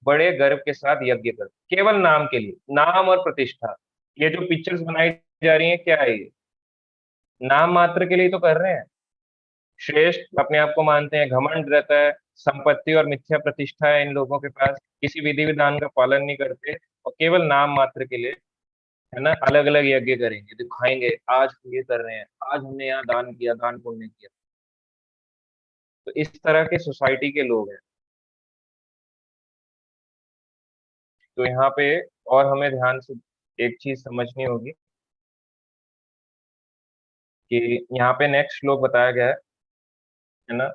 बड़े गर्व के साथ यज्ञ करते, केवल नाम के लिए, नाम और प्रतिष्ठा। ये जो पिक्चर्स बनाई जा रही है क्या है ये? नाम मात्र के लिए तो कर रहे हैं। श्रेष्ठ अपने आप को मानते हैं, घमंड रहता है, संपत्ति और मिथ्या प्रतिष्ठा है इन लोगों के पास, किसी विधि विधान का पालन नहीं करते, और केवल नाम मात्र के लिए, है ना, अलग अलग यज्ञ करेंगे, दिखाएंगे आज हम ये कर रहे हैं, आज हमने यहाँ दान किया, दान पुण्य किया। तो इस तरह के सोसाइटी के लोग हैं। तो यहाँ पे और हमें ध्यान से एक चीज समझनी होगी कि यहाँ पे नेक्स्ट श्लोक बताया गया है ना,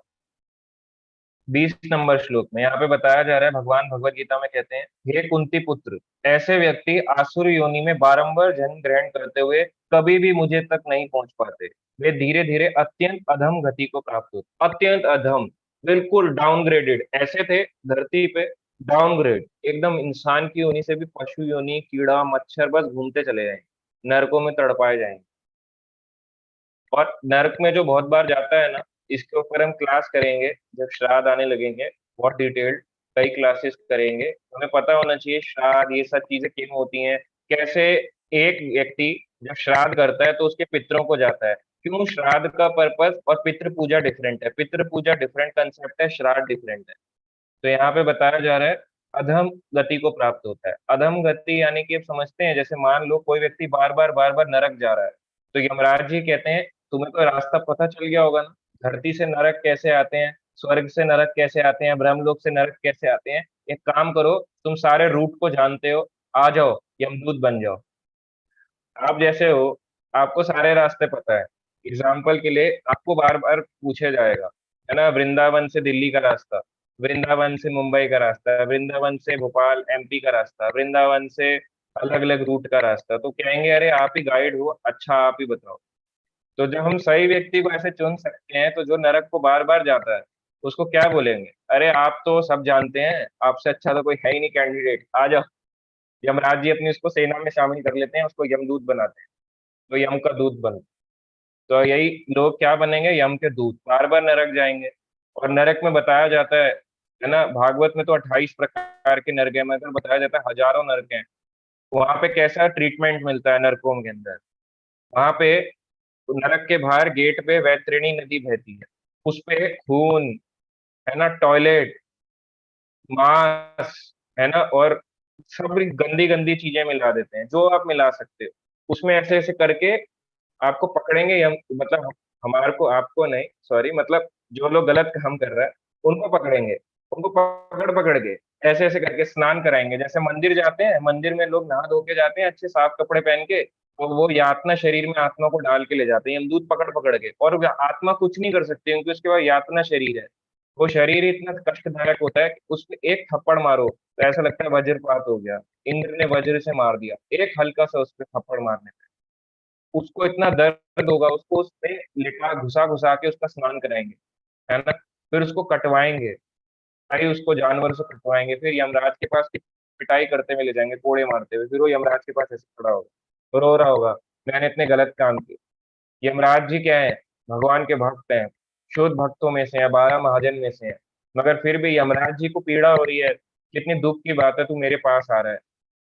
20 नंबर श्लोक में यहाँ पे बताया जा रहा है, भगवान भगवत गीता में कहते हैं, हे कुंती पुत्र, ऐसे व्यक्ति आसुर योनि में बारंबार जन्म ग्रहण करते हुए कभी भी मुझे तक नहीं पहुंच पाते। वे धीरे धीरे अत्यंत अधम गति को प्राप्त होते, अत्यंत अधम, बिल्कुल डाउनग्रेडेड ऐसे थे धरती पे, डाउनग्रेड एकदम, इंसान की योनि से भी पशु योनि, कीड़ा मच्छर बस घूमते चले जाएंगे, नरकों में तड़पाए जाएंगे। और नर्क में जो बहुत बार जाता है ना, इसके ऊपर हम क्लास करेंगे जब श्राद्ध आने लगेंगे, बहुत डिटेल्ड कई क्लासेस करेंगे। हमें पता होना चाहिए श्राद्ध ये सब चीजें क्यों होती हैं, कैसे एक व्यक्ति जब श्राद्ध करता है तो उसके पितरों को जाता है, क्यों श्राद्ध का पर्पस और पितृ पूजा डिफरेंट है, पितृ पूजा डिफरेंट कंसेप्ट है, श्राद्ध डिफरेंट है। तो यहाँ पे बताया जा रहा है अधम गति को प्राप्त होता है। अधम गति यानी कि आप समझते हैं, जैसे मान लो कोई व्यक्ति बार बार नरक जा रहा है, तो यमराज जी कहते हैं तुम्हें तो रास्ता पता चल गया होगा ना, धरती से नरक कैसे आते हैं, स्वर्ग से नरक कैसे आते हैं, ब्रह्मलोक से नरक कैसे आते हैं। एक काम करो, तुम सारे रूट को जानते हो, आ जाओ यमदूत बन जाओ। आप जैसे हो, आपको सारे रास्ते पता है। एग्जाम्पल के लिए आपको बार बार पूछा जाएगा, है ना, वृंदावन से दिल्ली का रास्ता, वृंदावन से मुंबई का रास्ता, वृंदावन से भोपाल एमपी का रास्ता, वृंदावन से अलग अलग रूट का रास्ता, तो कहेंगे अरे आप ही गाइड हो, अच्छा आप ही बताओ। तो जब हम सही व्यक्ति को ऐसे चुन सकते हैं, तो जो नरक को बार बार जाता है उसको क्या बोलेंगे? अरे आप तो सब जानते हैं, आपसे अच्छा तो कोई है ही नहीं कैंडिडेट, आ जाओ। यमराज जी अपनी उसको सेना में शामिल कर लेते हैं, उसको यमदूत बनाते हैं, तो यम का दूत बन, तो यही लोग क्या बनेंगे? यम के दूत, बार बार नरक जाएंगे। और नरक में बताया जाता है ना, भागवत में तो 28 प्रकार के नरक है, मतलब बताया जाता है हजारों नरक हैं। वहां पे कैसा ट्रीटमेंट मिलता है नरकों के अंदर? वहां पे नरक के बाहर गेट पे वैतरणी नदी बहती है, उस पे खून, है ना, टॉयलेट, मांस, है ना, और सब गंदी गंदी चीजें मिला देते हैं जो आप मिला सकते हो उसमें, ऐसे ऐसे करके आपको पकड़ेंगे हम, मतलब हमारे को, आपको नहीं, सॉरी, मतलब जो लोग गलत काम कर रहा है उनको पकड़ेंगे, उनको पकड़ पकड़ के ऐसे ऐसे करके स्नान कराएंगे। जैसे मंदिर जाते हैं, मंदिर में लोग नहा धो के जाते हैं अच्छे साफ कपड़े पहन के, तो वो यातना शरीर में आत्मा को डाल के ले जाते हैं यमदूत पकड़ पकड़ के, और वो आत्मा कुछ नहीं कर सकती क्योंकि उसके बाद यातना शरीर है। वो शरीर इतना कष्टदायक होता है कि उसमें एक थप्पड़ मारो तो ऐसा लगता है वज्रपात हो गया, इंद्र ने वज्र से मार दिया, एक हल्का सा उस पर थप्पड़ मारने पे उसको इतना दर्द होगा, उसको उसमें लिटा घुसा घुसा के उसका स्नान कराएंगे, है ना, फिर उसको कटवाएंगे, भाई उसको जानवर से कटवाएंगे, फिर यमराज के पास पिटाई करते हुए ले जाएंगे कोड़े मारते हुए, फिर वो यमराज के पास ऐसे खड़ा होगा, रो रहा होगा, मैंने इतने गलत काम किए। यमराज जी क्या है, भगवान के भक्त हैं, शुद्ध भक्तों में से हैं, 12 महाजन में से हैं, मगर फिर भी यमराज जी को पीड़ा हो रही है, कितनी दुख की बात है, तू मेरे पास आ रहा है,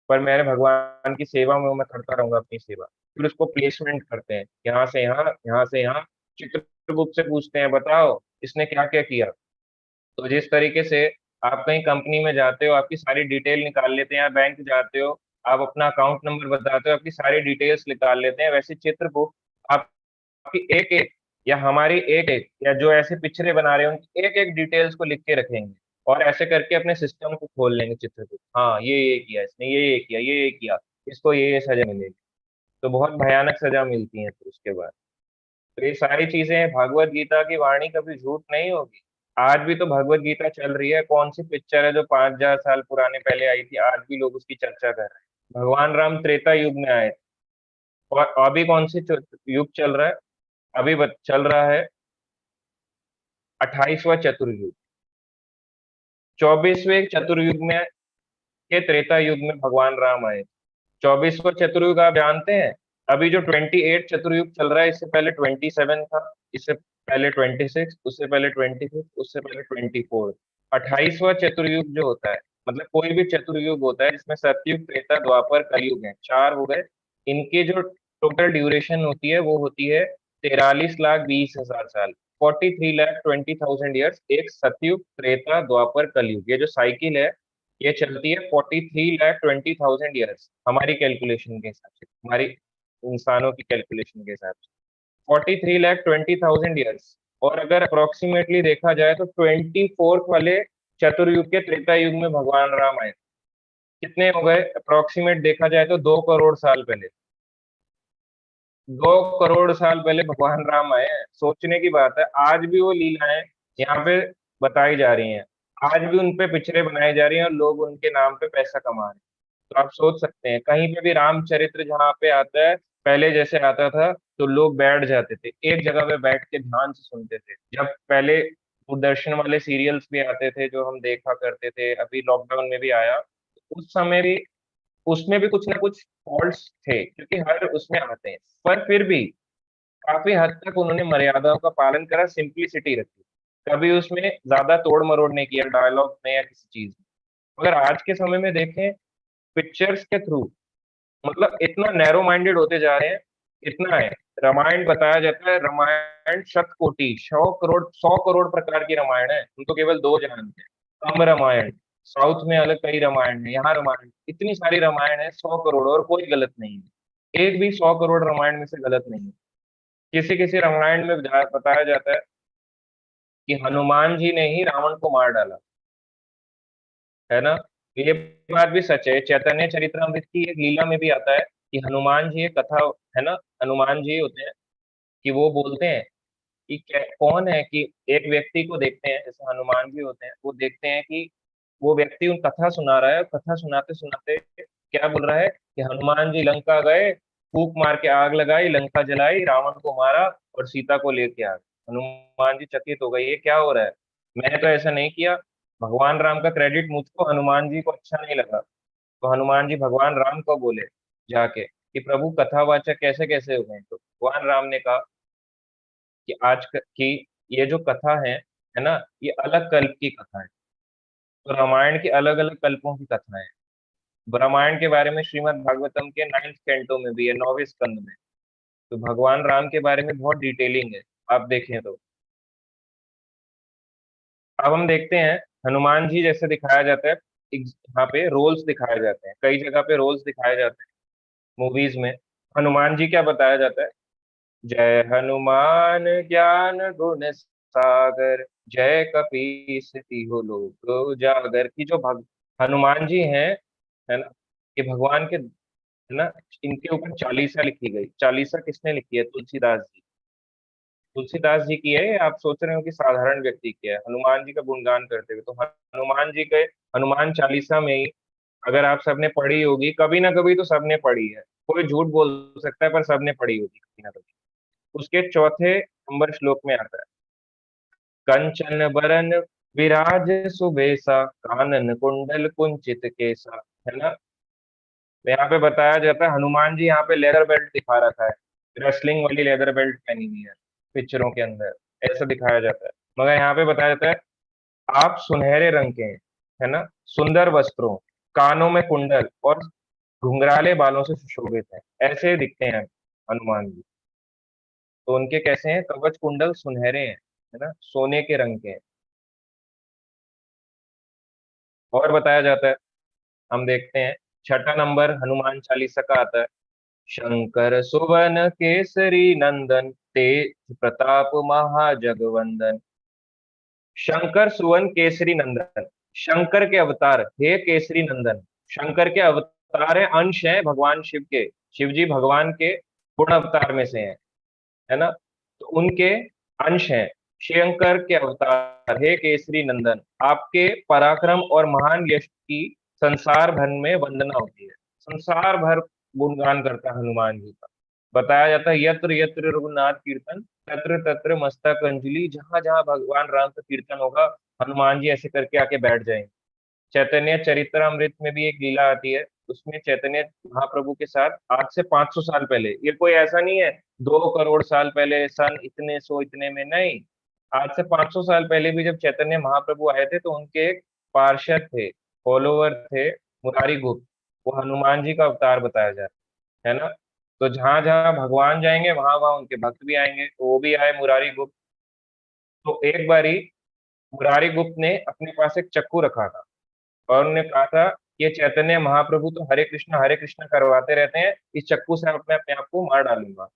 पर मैंने भगवान की सेवा में, मैं करता रहूंगा अपनी सेवा। फिर उसको प्लेसमेंट करते हैं, यहाँ से यहाँ, यहाँ से यहाँ, चित्रगुप्त से पूछते हैं बताओ इसने क्या क्या किया। तो जिस तरीके से आप कहीं कंपनी में जाते हो, आपकी सारी डिटेल निकाल लेते हैं, या बैंक जाते हो, आप अपना अकाउंट नंबर बताते हो, आपकी सारी डिटेल्स निकाल लेते हैं, वैसे चित्रगुप्त आपकी एक एक, या हमारी एक एक, या जो ऐसे पिक्चरें बना रहे हैं उनकी एक एक डिटेल्स को लिख के रखेंगे, और ऐसे करके अपने सिस्टम को खोल लेंगे चित्रगुप्त, हाँ ये किया इसने, ये किया, ये किया, इसको ये सजा मिलेगी। तो बहुत भयानक सजा मिलती है फिर उसके बाद। तो ये सारी चीजें, भगवत गीता की वाणी कभी झूठ नहीं होगी। आज भी तो भगवत गीता चल रही है, कौन सी पिक्चर है जो 5,000 साल पुराने पहले आई थी, आज भी लोग उसकी चर्चा कर रहे हैं। भगवान राम त्रेता युग में आए, और अभी कौन सी युग चल रहा है, अभी चल रहा है 28वां चतुर्युग। 24वें चतुर्युग में के त्रेता युग में भगवान राम आए। 24वां चतुर्युग आप जानते हैं, अभी जो 28 चतुर्युग चल रहा है, इससे पहले 27 था, इससे पहले 26, उससे पहले 25, उससे पहले 24। 28वां चतुर्युग जो होता है, मतलब कोई भी चतुर्युग होता है जिसमें सतयुग, त्रेता, द्वापर, कलयुग है, चार हो गए, इनके जो टोटल ड्यूरेशन होती है वो होती है 43,20,000 साल, 43,20,000 ईयर्स। एक सतयुग, त्रेता, द्वापर, कलयुग, ये जो साइकिल है ये चलती है 43,20,000 ईयर्स, हमारी कैलकुलेशन के हिसाब से, हमारी इंसानों की कैलकुलेशन के हिसाब से 43,20,000 ईयर्स। और अगर अप्रोक्सीमेटली देखा जाए तो 24th वाले चतुर्युग के त्रेता युग में भगवान राम आए। कितने हो गए अप्रोक्सीमेट देखा जाए तो 2 करोड़ साल पहले, 2 करोड़ साल पहले भगवान राम आए हैं। सोचने की बात है, आज भी वो लीलाएं यहाँ पे बताई जा रही हैं, आज भी उन पे पिक्चरें बनाई जा रही हैं, और लोग उनके नाम पे पैसा कमा रहे हैं। तो आप सोच सकते हैं, कहीं पे भी रामचरित्र जहाँ पे आता है, पहले जैसे आता था तो लोग बैठ जाते थे एक जगह पे, बैठ के ध्यान से सुनते थे। जब पहले दूरदर्शन वाले सीरियल्स भी आते थे जो हम देखा करते थे, अभी लॉकडाउन में भी आया, उस समय भी उसमें भी कुछ ना कुछ फॉल्ट्स थे क्योंकि हर उसमें आते हैं, पर फिर भी काफी हद तक उन्होंने मर्यादाओं का पालन करा, सिंप्लिसिटी रखी, कभी उसमें ज्यादा तोड़ मरोड़ नहीं किया डायलॉग में या किसी चीज में। अगर आज के समय में देखें, पिक्चर्स के थ्रू, मतलब इतना नैरो माइंडेड होते जा रहे हैं, इतना है। रामायण बताया जाता है, रामायण शत कोटि, 100 करोड़, 100 करोड़ प्रकार की रामायण है, हम तो केवल दो जानते हैं। कम रामायण, साउथ में अलग कई रामायण है, यहाँ रामायण, इतनी सारी रामायण है, 100 करोड़, और कोई गलत नहीं है, एक भी 100 करोड़ रामायण में से गलत नहीं है। किसी किसी रामायण में बताया जाता है कि हनुमान जी ने ही रावण को मार डाला, है ना, तो ये बात भी सच है। चैतन्य चरितमृत की एक लीला में भी आता है कि हनुमान जी, एक कथा है ना, हनुमान जी होते हैं कि वो बोलते हैं कि कौन है, कि एक व्यक्ति को देखते हैं, जैसे हनुमान जी होते हैं, वो देखते हैं कि वो व्यक्ति उन कथा सुना रहा है, और कथा सुनाते सुनाते क्या बोल रहा है कि हनुमान जी लंका गए, फूक मार के आग लगाई, लंका जलाई, रावण को मारा, और सीता को लेके आ गए। हनुमान जी चकित हो गए, ये क्या हो रहा है, मैंने तो ऐसा नहीं किया। भगवान राम का क्रेडिट मुझको, हनुमान जी को अच्छा नहीं लगा। तो हनुमान जी भगवान राम को बोले जाके कि प्रभु कथावाचक कैसे कैसे हो गए, तो भगवान राम ने कहा कि की ये जो कथा है ना, ये अलग कल्प की कथा है। तो रामायण की अलग अलग कल्पों की कथा है। रामायण के बारे में श्रीमद् भागवतम के 9th कैंटो में भी है, 9वें स्कंद में। तो भगवान राम के बारे में बहुत डिटेलिंग है, आप देखें तो। अब हम देखते हैं हनुमान जी जैसे दिखाया जाता है, यहाँ पे रोल्स दिखाए जाते हैं, कई जगह पे रोल्स दिखाए जाते हैं मूवीज में। हनुमान जी क्या बताया जाता है? जय हनुमान ज्ञान गुण सागर, जय कपीस तिहु लोक उजागर की जो हनुमान जी हैं, है ना, ये भगवान के, है ना, इनके ऊपर चालीसा लिखी गई। चालीसा किसने लिखी है? तुलसीदास जी। तुलसीदास जी की है, ये आप सोच रहे हो कि साधारण व्यक्ति की है? हनुमान जी का गुणगान करते हुए तो हनुमान जी के हनुमान चालीसा में ही, अगर आप सबने पढ़ी होगी, कभी ना कभी तो सबने पढ़ी है, कोई झूठ बोल सकता है पर सबने पढ़ी होगी कभी ना कभी। उसके चौथे नंबर श्लोक में आता है, कंचन बरन विराज सुबेसा, कानन कुंडल कुंचित केसा, है ना। तो यहाँ पे बताया जाता है हनुमान जी यहाँ पे लेदर बेल्ट दिखा रखा है, रेसलिंग वाली लेदर बेल्ट पहनी हुई है पिक्चरों के अंदर, ऐसा दिखाया जाता है। मगर यहाँ पे बताया जाता है आप सुनहरे रंग के हैं, है ना, सुंदर वस्त्रों, कानों में कुंडल और घुंघराले बालों से सुशोभित है, ऐसे दिखते हैं हनुमान जी। तो उनके कैसे हैं? कवच कुंडल सुनहरे हैं, है ना, सोने के रंग के हैं। और बताया जाता है, हम देखते हैं छठा नंबर हनुमान चालीसा का आता है, शंकर सुवन केसरी नंदन, तेज प्रताप महाजगवंदन। शंकर सुवन केसरी नंदन, शंकर के अवतार, हे केसरी नंदन। शंकर के अवतार है, अंश है भगवान शिव के। शिव जी भगवान के गुण अवतार में से हैं, है ना, तो उनके अंश हैं। शंकर के अवतार हे केसरी नंदन, आपके पराक्रम और महान यश की संसार भर में वंदना होती है। संसार भर गुणगान करता है हनुमान जी का। बताया जाता है यत्र यत्र रघुनाथ कीर्तन, तत्र तत्र मस्तक अंजलि, जहां जहां भगवान राम का कीर्तन होगा, हनुमान जी ऐसे करके आके बैठ जाएंगे। चैतन्य चरितरामृत में भी एक लीला आती है, उसमें चैतन्य महाप्रभु के साथ आज से 500 साल पहले, ये कोई ऐसा नहीं है 2 करोड़ साल पहले सन इतने सो इतने में, नहीं, आज से 500 साल पहले भी जब चैतन्य महाप्रभु आए थे तो उनके एक पार्षद थे, फॉलोवर थे, मुरारी गुप्त, वो हनुमान जी का अवतार बताया जाता है ना। तो जहां जहां भगवान जाएंगे वहां वहां उनके भक्त भी आएंगे, तो वो भी आए मुरारी गुप्त। तो एक बारी मुरारी गुप्त ने अपने पास एक चक्कू रखा था और उन्होंने कहा था, ये चैतन्य महाप्रभु तो हरे कृष्ण करवाते रहते हैं, इस चक्कू से अपने अपने आप को मार डालूंगा।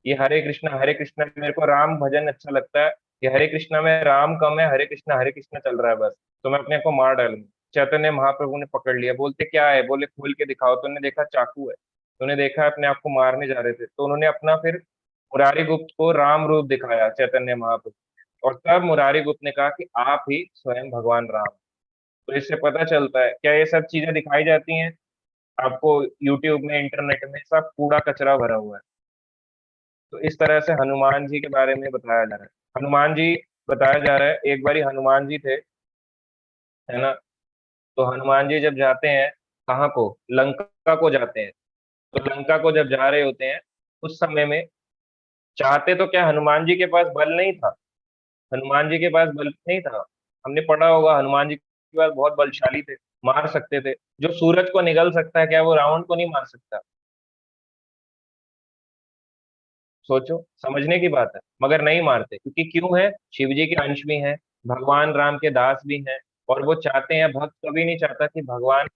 ये हरे कृष्ण मेरे को राम भजन अच्छा लगता है, ये हरे कृष्णा में राम कम है, हरे कृष्ण चल रहा है बस, तो मैं अपने आप को मार डालूंगा। चैतन्य महाप्रभु ने पकड़ लिया, बोलते क्या है? बोले खोल के दिखाओ। तो उन्होंने देखा चाकू है, तो उन्हें देखा अपने आप को मारने जा रहे थे, तो उन्होंने अपना फिर मुरारी गुप्त को राम रूप दिखाया चैतन्य महाप्रभु, और तब मुरारी गुप्त ने कहा कि आप ही स्वयं भगवान राम। तो इससे पता चलता है क्या ये सब चीजें दिखाई जाती हैं आपको यूट्यूब में, इंटरनेट में, सब कूड़ा कचरा भरा हुआ है। तो इस तरह से हनुमान जी के बारे में बताया जा रहा है। हनुमान जी बताया जा रहा है, एक बारी हनुमान जी थे, है ना, तो हनुमान जी जब जाते हैं, कहाँ को? लंका को जाते हैं। तो लंका को जब जा रहे होते हैं, उस समय में चाहते तो क्या, हनुमान जी के पास बल नहीं था, हनुमान जी के पास बल नहीं था। हमने पढ़ा होगा हनुमान जी के पास बहुत बलशाली थे, मार सकते थे। जो सूरज को निगल सकता है, क्या वो रावण को नहीं मार सकता? सोचो, समझने की बात है। मगर नहीं मारते, क्योंकि क्यों है? शिव जी के अंश भी हैं, भगवान राम के दास भी हैं, और वो चाहते हैं, भक्त कभी नहीं चाहता कि भगवान,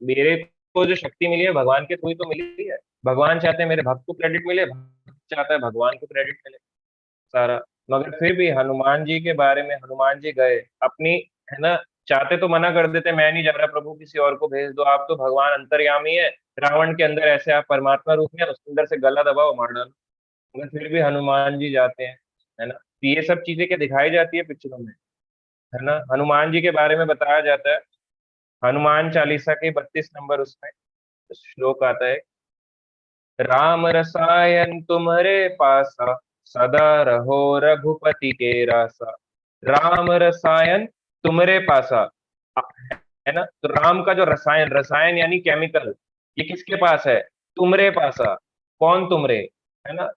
मेरे को जो शक्ति मिली है भगवान के थ्रू ही तो मिली है। भगवान चाहते हैं मेरे भक्त को क्रेडिट मिले, भक्त चाहता है भगवान को क्रेडिट मिले सारा। मगर फिर भी हनुमान जी के बारे में, हनुमान जी गए अपनी, है ना, चाहते तो मना कर देते, मैं नहीं जा रहा प्रभु, किसी और को भेज दो, आप तो भगवान अंतर्यामी है, रावण के अंदर ऐसे आप परमात्मा रूप में, उसके अंदर से गला दबाओ, मार डालो। मगर फिर भी हनुमान जी जाते हैं, है ना। तो ये सब चीजें क्या दिखाई जाती है पिक्चरों में, है ना। हनुमान जी के बारे में बताया जाता है, हनुमान चालीसा के 32 नंबर उसमें श्लोक आता है, राम रसायन तुम्हारे पासा, सदा रहो रघुपति के रासा। राम रसायन तुम्हारे पासा, है ना, तो राम का जो रसायन, रसायन यानी केमिकल, ये किसके पास है? तुमरे पासा। कौन तुमरे? है ना,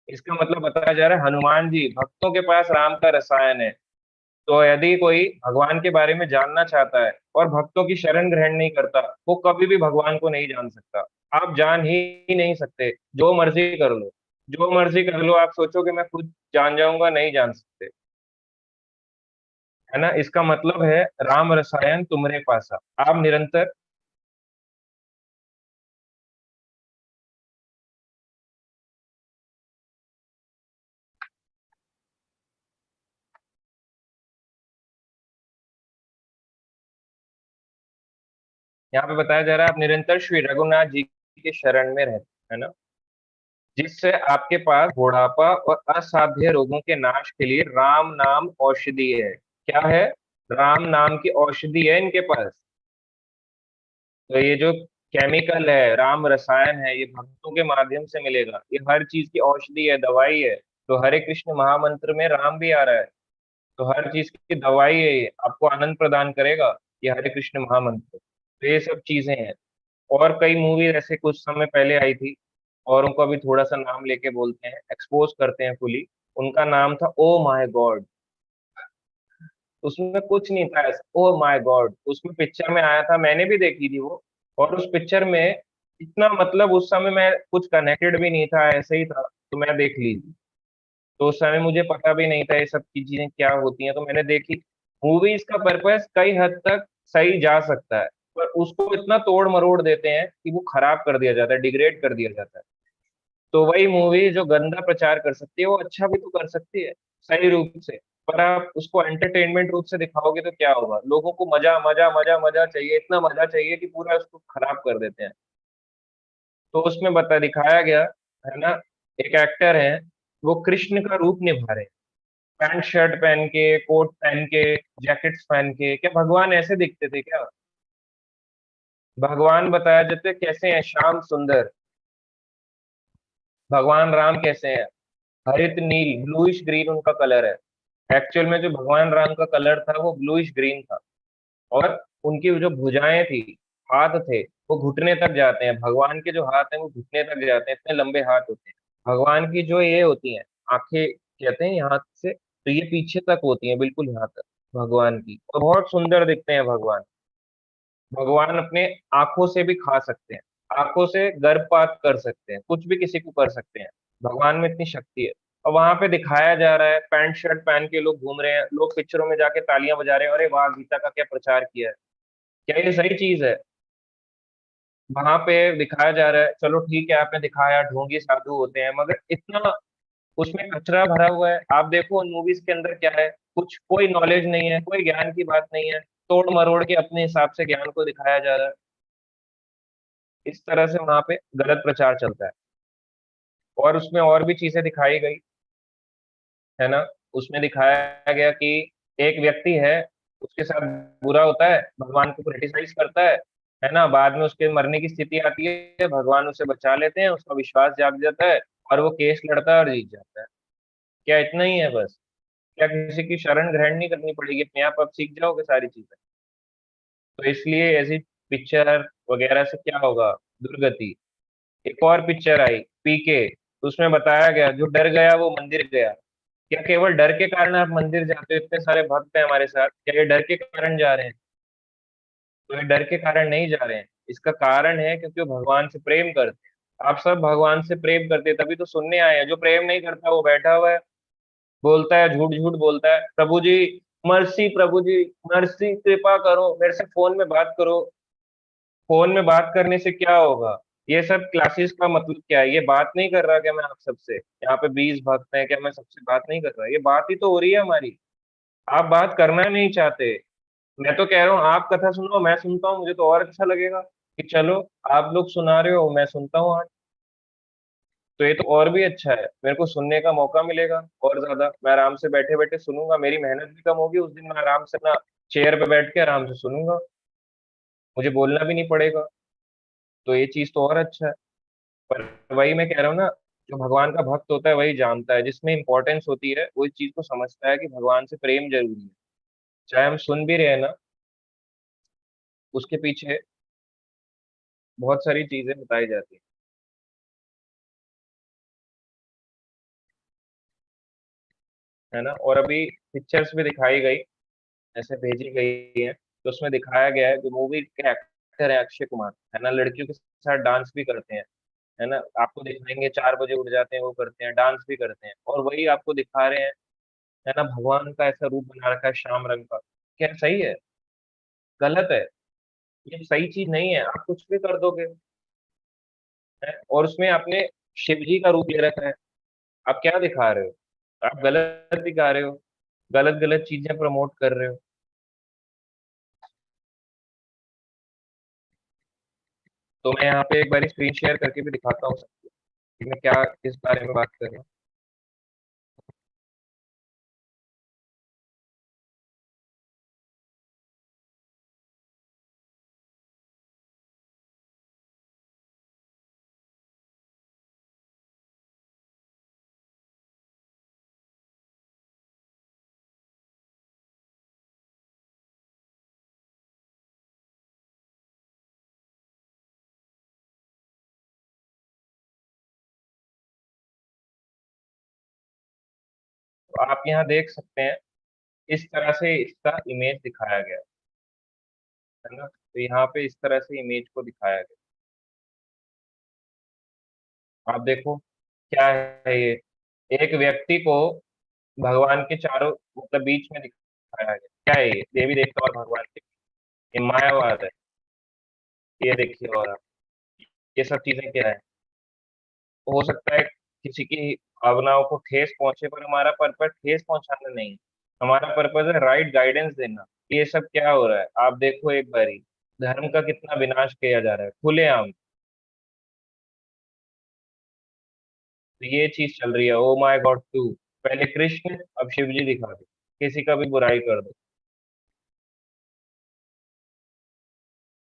इसका मतलब बताया जा रहा है हनुमान जी भक्तों के पास राम का रसायन है। तो यदि कोई भगवान के बारे में जानना चाहता है और भक्तों की शरण ग्रहण नहीं करता, वो कभी भी भगवान को नहीं जान सकता। आप जान ही नहीं सकते, जो मर्जी कर लो, जो मर्जी कर लो, आप सोचो कि मैं खुद जान जाऊंगा, नहीं जान सकते। है ना, इसका मतलब है राम रसायन तुम्हारे पासा। आप निरंतर, यहाँ पे बताया जा रहा है आप निरंतर श्री रघुनाथ जी के शरण में रहते, है ना, जिससे आपके पास बुढ़ापा और असाध्य रोगों के नाश के लिए राम नाम औषधि है। क्या है? राम नाम की औषधि है इनके पास। तो ये जो केमिकल है, राम रसायन है, ये भक्तों के माध्यम से मिलेगा। ये हर चीज की औषधि है, दवाई है। तो हरे कृष्ण महामंत्र में राम भी आ रहा है। तो हर चीज की दवाई है, ये आपको आनंद प्रदान करेगा, ये हरे कृष्ण महामंत्र। तो ये सब चीजें हैं। और कई मूवी ऐसे कुछ समय पहले आई थी, और उनको अभी थोड़ा सा नाम लेके बोलते हैं, एक्सपोज करते हैं फुली। उनका नाम था ओ माय गॉड। उसमें कुछ नहीं था ऐसा ओ माय गॉड, उसमें पिक्चर में आया था, मैंने भी देखी थी वो। और उस पिक्चर में इतना मतलब उस समय मैं कुछ कनेक्टेड भी नहीं था, ऐसे ही था, तो मैं देख ली। तो उस समय मुझे पता भी नहीं था ये सब की चीजें क्या होती हैं, तो मैंने देखी। मूवीज का पर्पस कई हद तक सही जा सकता है, पर उसको इतना तोड़ मरोड़ देते हैं कि वो खराब कर दिया जाता है, डिग्रेड कर दिया जाता है। तो वही मूवी जो गंदा प्रचार कर सकती है, वो अच्छा भी तो कर सकती है सही रूप से। पर आप उसको एंटरटेनमेंट रूप से दिखाओगे तो क्या होगा? लोगों को मजा मजा मजा मजा चाहिए, इतना मजा चाहिए कि पूरा उसको खराब कर देते हैं। तो उसमें बता दिखाया गया, है ना, एक एक्टर है, वो कृष्ण का रूप निभा रहे हैं, पैंट शर्ट पहन के, कोट पहन के, जैकेट्स पहन के। क्या भगवान ऐसे दिखते थे क्या? भगवान बताया जाते कैसे हैं, श्याम सुंदर। भगवान राम कैसे हैं? हरित नील, ब्लूइश ग्रीन उनका कलर है। एक्चुअल में जो भगवान राम का कलर था वो ब्लूइश ग्रीन था। और उनकी जो भुजाएं थी, हाथ थे, वो घुटने तक जाते हैं। भगवान के जो हाथ हैं वो घुटने तक जाते हैं, इतने लंबे हाथ होते हैं। भगवान की जो ये होती हैं आंखें, कहते हैं यहाँ से, तो ये पीछे तक होती हैं, बिल्कुल यहाँ तक भगवान की। और बहुत सुंदर दिखते हैं भगवान। भगवान अपने आंखों से भी खा सकते हैं, आंखों से गर्भपात कर सकते हैं, कुछ भी किसी को कर सकते हैं। भगवान में इतनी शक्ति है। और वहां पे दिखाया जा रहा है पैंट शर्ट पहन के लोग घूम रहे हैं, लोग पिक्चरों में जाके तालियां बजा रहे हैं, अरे वाह गीता का क्या प्रचार किया है। क्या ये सही चीज है? वहां पे दिखाया जा रहा है, चलो ठीक है आपने दिखाया ढोंगी साधु होते हैं, मगर इतना उसमें कचरा भरा हुआ है। आप देखो उन मूवीज के अंदर क्या है, कुछ कोई नॉलेज नहीं है, कोई ज्ञान की बात नहीं है। तोड़ मरोड़ के अपने हिसाब से ज्ञान को दिखाया जा रहा है। इस तरह से वहां पे गलत प्रचार चलता है। और उसमें और भी चीजें दिखाई गई, है ना। उसमें दिखाया गया कि एक व्यक्ति है, उसके साथ बुरा होता है, भगवान को क्रिटिसाइज करता है ना, बाद में उसके मरने की स्थिति आती है, भगवान उसे बचा लेते हैं, उसका विश्वास जाग जाता है, और वो केस लड़ता है और जीत जाता है। क्या इतना ही है बस? क्या किसी की शरण ग्रहण नहीं करनी पड़ेगी? अपने आप सीख जाओगे सारी चीजें? तो इसलिए ऐसी पिक्चर वगैरह से क्या होगा? दुर्गति। एक और पिक्चर आई पीके, उसमें बताया गया जो डर गया वो मंदिर गया। क्या केवल डर के कारण आप मंदिर जाते हो? इतने सारे भक्त हैं हमारे साथ, क्या ये डर के कारण जा रहे हैं? तो ये डर के कारण नहीं जा रहे हैं। इसका कारण है क्योंकि वो भगवान से प्रेम करते हैं। आप सब भगवान से प्रेम करते हैं तभी तो सुनने आए हैं। जो प्रेम नहीं करता वो बैठा हुआ है, बोलता है, झूठ झूठ बोलता है, प्रभु जी मर्सी, प्रभु जी मर्सी, कृपा करो मेरे से फोन में बात करो। फोन में बात करने से क्या होगा? ये सब क्लासेस का मतलब क्या है? ये बात नहीं कर रहा क्या मैं आप सबसे? यहाँ पे 20 भक्त हैं, क्या मैं सबसे बात नहीं कर रहा? ये बात ही तो हो रही है हमारी। आप बात करना नहीं चाहते। मैं तो कह रहा हूँ आप कथा सुनो, मैं सुनता हूँ, मुझे तो और अच्छा लगेगा कि चलो आप लोग सुना रहे हो, मैं सुनता हूँ आज। तो ये तो और भी अच्छा है, मेरे को सुनने का मौका मिलेगा और ज्यादा, मैं आराम से बैठे बैठे सुनूंगा, मेरी मेहनत भी कम होगी उस दिन, मैं आराम से अपना चेयर पे बैठ के आराम से सुनूंगा, मुझे बोलना भी नहीं पड़ेगा। तो ये चीज तो और अच्छा है। पर वही मैं कह रहा हूँ ना, जो भगवान का भक्त होता है वही जानता है, जिसमें इंपॉर्टेंस होती है वो इस चीज को समझता है कि भगवान से प्रेम जरूरी है। चाहे हम सुन भी रहे हैं ना, उसके पीछे बहुत सारी चीजें बताई जाती है ना। और अभी पिक्चर्स में दिखाई गई, ऐसे भेजी गई है, तो उसमें दिखाया गया है जो मूवी के एक्टर है अक्षय कुमार, है ना, लड़कियों के साथ डांस भी करते हैं, है ना। आपको दिखाएंगे 4 बजे उठ जाते हैं, वो करते हैं, डांस भी करते हैं, और वही आपको दिखा रहे हैं, है ना, भगवान का ऐसा रूप बना रखा है श्याम रंग का, क्या सही है? गलत है। ये सही चीज नहीं है, आप कुछ भी कर दोगे। है? और उसमें आपने शिव जी का रूप ले रखा है, आप क्या दिखा रहे हो? आप गलत दिखा रहे हो, गलत गलत चीजें प्रमोट कर रहे हो। तो मैं यहाँ पे एक बार स्क्रीन शेयर करके भी दिखाता हूँ कि मैं क्या किस बारे में बात कर रहा हूँ। तो आप यहाँ देख सकते हैं, इस तरह से इसका इमेज दिखाया गया है ना, तो यहाँ पे इस तरह से इमेज को दिखाया गया। आप देखो क्या है ये, एक व्यक्ति को भगवान के चारों मतलब बीच में दिखाया गया। क्या है ये? देवी देवता और भगवान के, ये मायावाद है। ये देखिए, और आप, ये सब चीजें क्या है? हो सकता है किसी की भावनाओं को ठेस पहुंचे, पर हमारा पर्पस ठेस पहुंचाना नहीं है। हमारा पर्पस है राइट गाइडेंस देना। ये सब क्या हो रहा है, आप देखो एक बारी, धर्म का कितना विनाश किया जा रहा है खुलेआम। तो ये चीज चल रही है, ओ माय गॉड टू, पहले कृष्ण अब शिव जी दिखा दो, किसी का भी बुराई कर दो।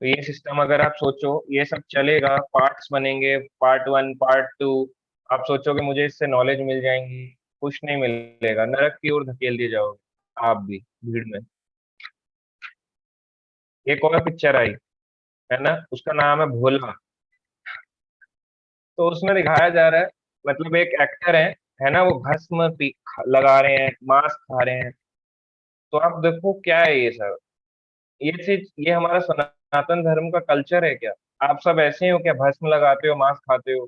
तो ये सिस्टम अगर आप सोचो, ये सब चलेगा, पार्ट्स बनेंगे, पार्ट 1 पार्ट 2, आप सोचोगे मुझे इससे नॉलेज मिल जाएंगी, कुछ नहीं मिलेगा, नरक की ओर धकेल दिए जाओगे आप भी भीड़ में। एक और पिक्चर आई है ना, उसका नाम है भोला। तो उसमें दिखाया जा रहा है, मतलब एक एक्टर है ना, वो भस्म लगा रहे हैं, मांस खा रहे हैं। तो आप देखो क्या है ये सब, ये चीज, ये हमारा सनातन धर्म का कल्चर है क्या? आप सब ऐसे हो क्या, भस्म लगाते हो, मांस खाते हो?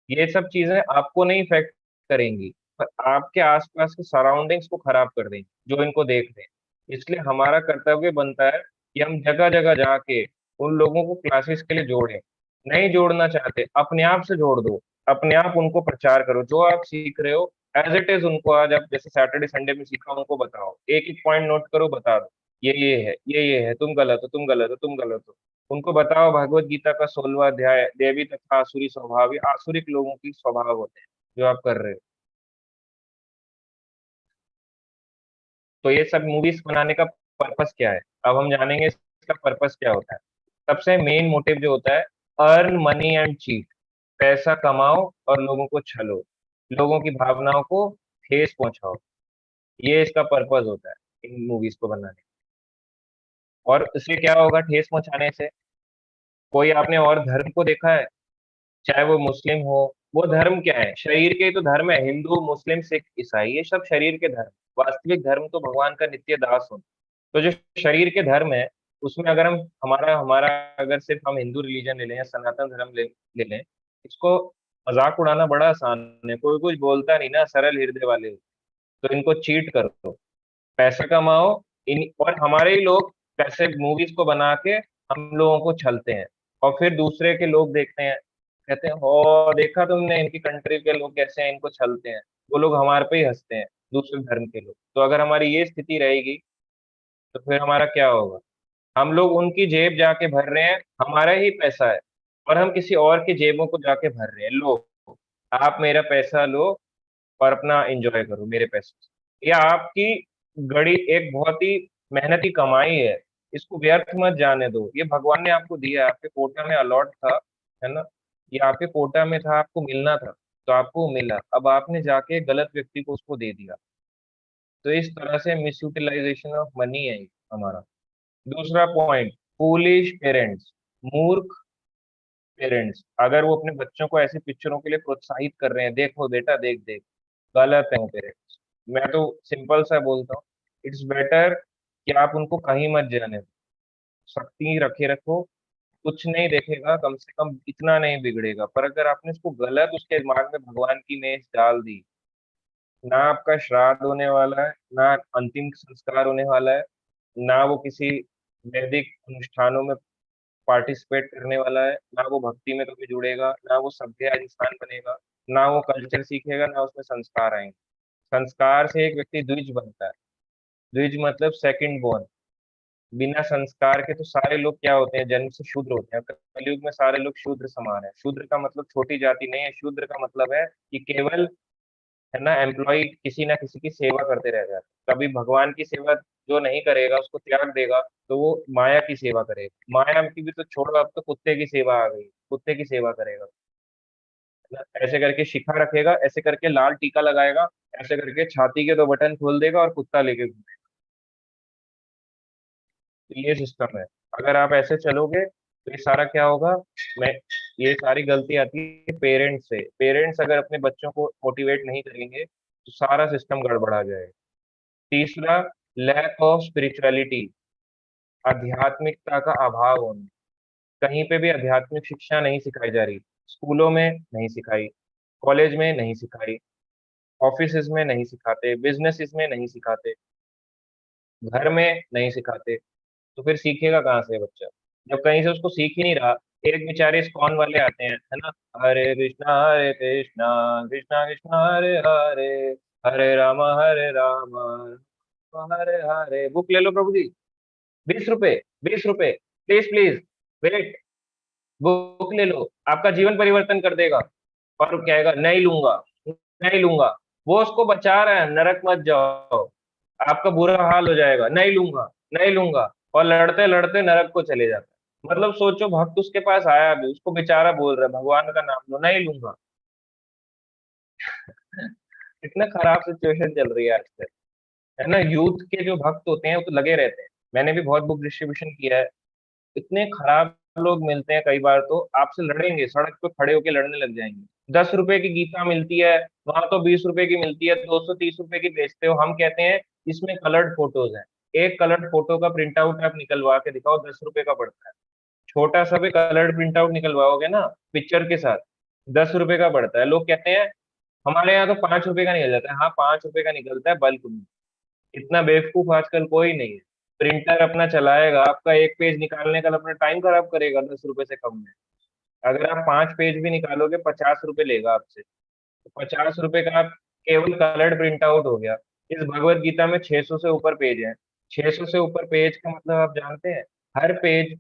ये सब चीजें आपको नहीं इफेक्ट करेंगी, पर आपके आसपास के सराउंडिंग्स को खराब कर देंगी जो इनको देख रहे हैं। इसलिए हमारा कर्तव्य बनता है कि हम जगह जगह जाके उन लोगों को क्लासेस के लिए जोड़ें। नहीं जोड़ना चाहते, अपने आप से जोड़ दो, अपने आप उनको प्रचार करो, जो आप सीख रहे हो एज इट इज उनको आज आप जैसे सैटरडे संडे में सीखा उनको बताओ, एक एक पॉइंट नोट करो, बता दो ये है, ये है, तुम गलत हो, तुम गलत हो, तुम गलत हो। उनको बताओ भगवत गीता का 16वां अध्याय, देवी तथा आसुरी स्वभाव, ये आसुरिक लोगों की स्वभाव होते हैं जो आप कर रहे हो। तो ये सब मूवीज बनाने का पर्पस क्या है, अब हम जानेंगे इसका पर्पस क्या होता है। सबसे मेन मोटिव जो होता है, अर्न मनी एंड चीट, पैसा कमाओ और लोगों को छलो, लोगों की भावनाओं को ठेस पहुंचाओ। ये इसका पर्पस होता है इन मूवीज को बनाने का। और इससे क्या होगा ठेस पहुंचाने से? कोई आपने और धर्म को देखा है, चाहे वो मुस्लिम हो, वो धर्म क्या है, शरीर के ही तो धर्म है, हिंदू मुस्लिम सिख ईसाई, ये सब शरीर के धर्म। वास्तविक धर्म तो भगवान का नित्य दास हो। तो जो शरीर के धर्म है, उसमें अगर हम हमारा हमारा अगर सिर्फ हम हिंदू रिलीजन ले लें या सनातन धर्म ले लें, इसको मजाक उड़ाना बड़ा आसान है, कोई कुछ बोलता नहीं ना, सरल हृदय वाले। तो इनको चीट करो, पैसा कमाओ, इन और हमारे ही लोग पैसे मूवीज को बना के हम लोगों को छलते हैं। और फिर दूसरे के लोग देखते हैं, कहते हैं हो देखा तुमने इनकी कंट्री के लोग कैसे हैं, इनको छलते हैं। वो लोग हमारे पे ही हंसते हैं, दूसरे धर्म के लोग। तो अगर हमारी ये स्थिति रहेगी तो फिर हमारा क्या होगा? हम लोग उनकी जेब जाके भर रहे हैं, हमारा ही पैसा है, और हम किसी और की जेबों को जाके भर रहे हैं। लो, आप मेरा पैसा लो और अपना एंजॉय करो मेरे पैसे से। ये आपकी गड़ी एक बहुत ही मेहनती कमाई है, इसको व्यर्थ मत जाने दो। ये भगवान ने आपको दिया है, आपके कोटा में अलॉट था, है ना, ये आपके कोटा में था, आपको मिलना था, तो आपको मिला। अब आपने जाके गलत व्यक्ति को उसको दे दिया। तो इस तरह से मिस यूटिलाइजेशन ऑफ मनी है ये हमारा। दूसरा पॉइंट, फूलिश पेरेंट्स, मूर्ख पेरेंट्स, अगर वो अपने बच्चों को ऐसी पिक्चरों के लिए प्रोत्साहित कर रहे हैं, देखो बेटा देख देख, गलत है वो पेरेंट्स। मैं तो सिंपल सा बोलता हूँ, इट्स बेटर कि आप उनको कहीं मत जाने दो, सख्ती रखे रखो, कुछ नहीं देखेगा, कम से कम इतना नहीं बिगड़ेगा। पर अगर आपने उसको गलत उसके दिमाग में भगवान की इमेज डाल दी, ना आपका श्राद्ध होने वाला है, ना अंतिम संस्कार होने वाला है, ना वो किसी वैदिक अनुष्ठानों में पार्टिसिपेट करने वाला है, ना वो भक्ति में कभी जुड़ेगा, ना वो सभ्य इंसान बनेगा, ना वो कल्चर सीखेगा, ना उसमें संस्कार आएंगे। संस्कार से एक व्यक्ति द्विज बनता है। द्विज मतलब सेकंड बोर्न। बिना संस्कार के तो सारे लोग क्या होते हैं, जन्म से शूद्र होते हैं। कलयुग में सारे लोग शूद्र समान है। शूद्र का मतलब छोटी जाति नहीं है, शूद्र का मतलब है कि केवल, है ना, एम्प्लॉय किसी ना किसी की सेवा करते रह जाते। कभी भगवान की सेवा जो नहीं करेगा, उसको त्याग देगा, तो वो माया की सेवा करेगा। माया की भी तो छोड़ो, अब तो कुत्ते की सेवा आ गई, कुत्ते की सेवा करेगा, है ना? ऐसे करके शिखा रखेगा, ऐसे करके लाल टीका लगाएगा, ऐसे करके छाती के दो बटन खोल देगा और कुत्ता लेके घूमेगा। तो ये सिस्टम है। अगर आप ऐसे चलोगे तो ये सारा क्या होगा, मैं, ये सारी गलती आती है पेरेंट्स से। पेरेंट्स अगर अपने बच्चों को मोटिवेट नहीं करेंगे तो सारा सिस्टम गड़बड़ा जाएगा। तीसरा, लैक ऑफ स्पिरिचुअलिटी, आध्यात्मिकता का अभाव होना। कहीं पे भी आध्यात्मिक शिक्षा नहीं सिखाई जा रही। स्कूलों में नहीं सिखाई, कॉलेज में नहीं सिखाई, ऑफिसेज में नहीं सिखाते, बिजनेसेस में नहीं सिखाते, घर में नहीं सिखाते। तो फिर सीखेगा कहाँ से बच्चा, जब कहीं से उसको सीख ही नहीं रहा। एक बेचारे इस्कॉन वाले आते हैं, है ना, हरे कृष्णा कृष्णा कृष्णा हरे हरे, हरे राम हरे हरे। बुक ले लो प्रभु जी, 20 रुपए, 20 रुपए, प्लीज प्लीज, वेट, बुक ले लो, आपका जीवन परिवर्तन कर देगा। और वो कहेगा नहीं लूंगा, नहीं लूंगा। वो उसको बचा रहा है, नरक मत जाओ, आपका बुरा हाल हो जाएगा, नहीं लूंगा, नहीं लूंगा। और लड़ते लड़ते नरक को चले जाता है। मतलब सोचो, भक्त उसके पास आया भी, उसको बेचारा बोल रहा है भगवान का नाम लो, नहीं लूंगा। इतना खराब सिचुएशन चल रही है आजकल, है ना। यूथ के जो भक्त होते हैं वो तो लगे रहते हैं। मैंने भी बहुत बुक डिस्ट्रीब्यूशन किया है। इतने खराब लोग मिलते हैं, कई बार तो आपसे लड़ेंगे, सड़क पे खड़े होके लड़ने लग जाएंगे। 10 रुपए की गीता मिलती है, वहां तो 20 रुपए की मिलती है, 230 रुपए की बेचते हो। हम कहते हैं इसमें कलर्ड फोटोज हैं। एक कलर्ड फोटो का प्रिंट आउट आप निकलवा के दिखाओ, 10 रुपए का पड़ता है। छोटा सा भी कलर्ड प्रिंट आउट निकलवाओगे ना पिक्चर के साथ, 10 रुपए का पड़ता है। लोग कहते हैं हमारे यहाँ तो 5 रुपए का निकल जाता है। हाँ, 5 रुपए का निकलता है बल्क में। इतना बेवकूफ आजकल कोई नहीं है। प्रिंटर अपना चलाएगा, आपका एक पेज निकालने का अपना टाइम खराब करेगा 10 रुपए से कम में। अगर आप 5 पेज भी निकालोगे, 50 रुपए लेगा आपसे। तो 50 रुपए का आप केवल कलर्ड प्रिंट आउट हो गया। इस भगवत गीता में 600 से ऊपर पेज हैं। 600 से ऊपर पेज का मतलब आप जानते हैं, हर पेज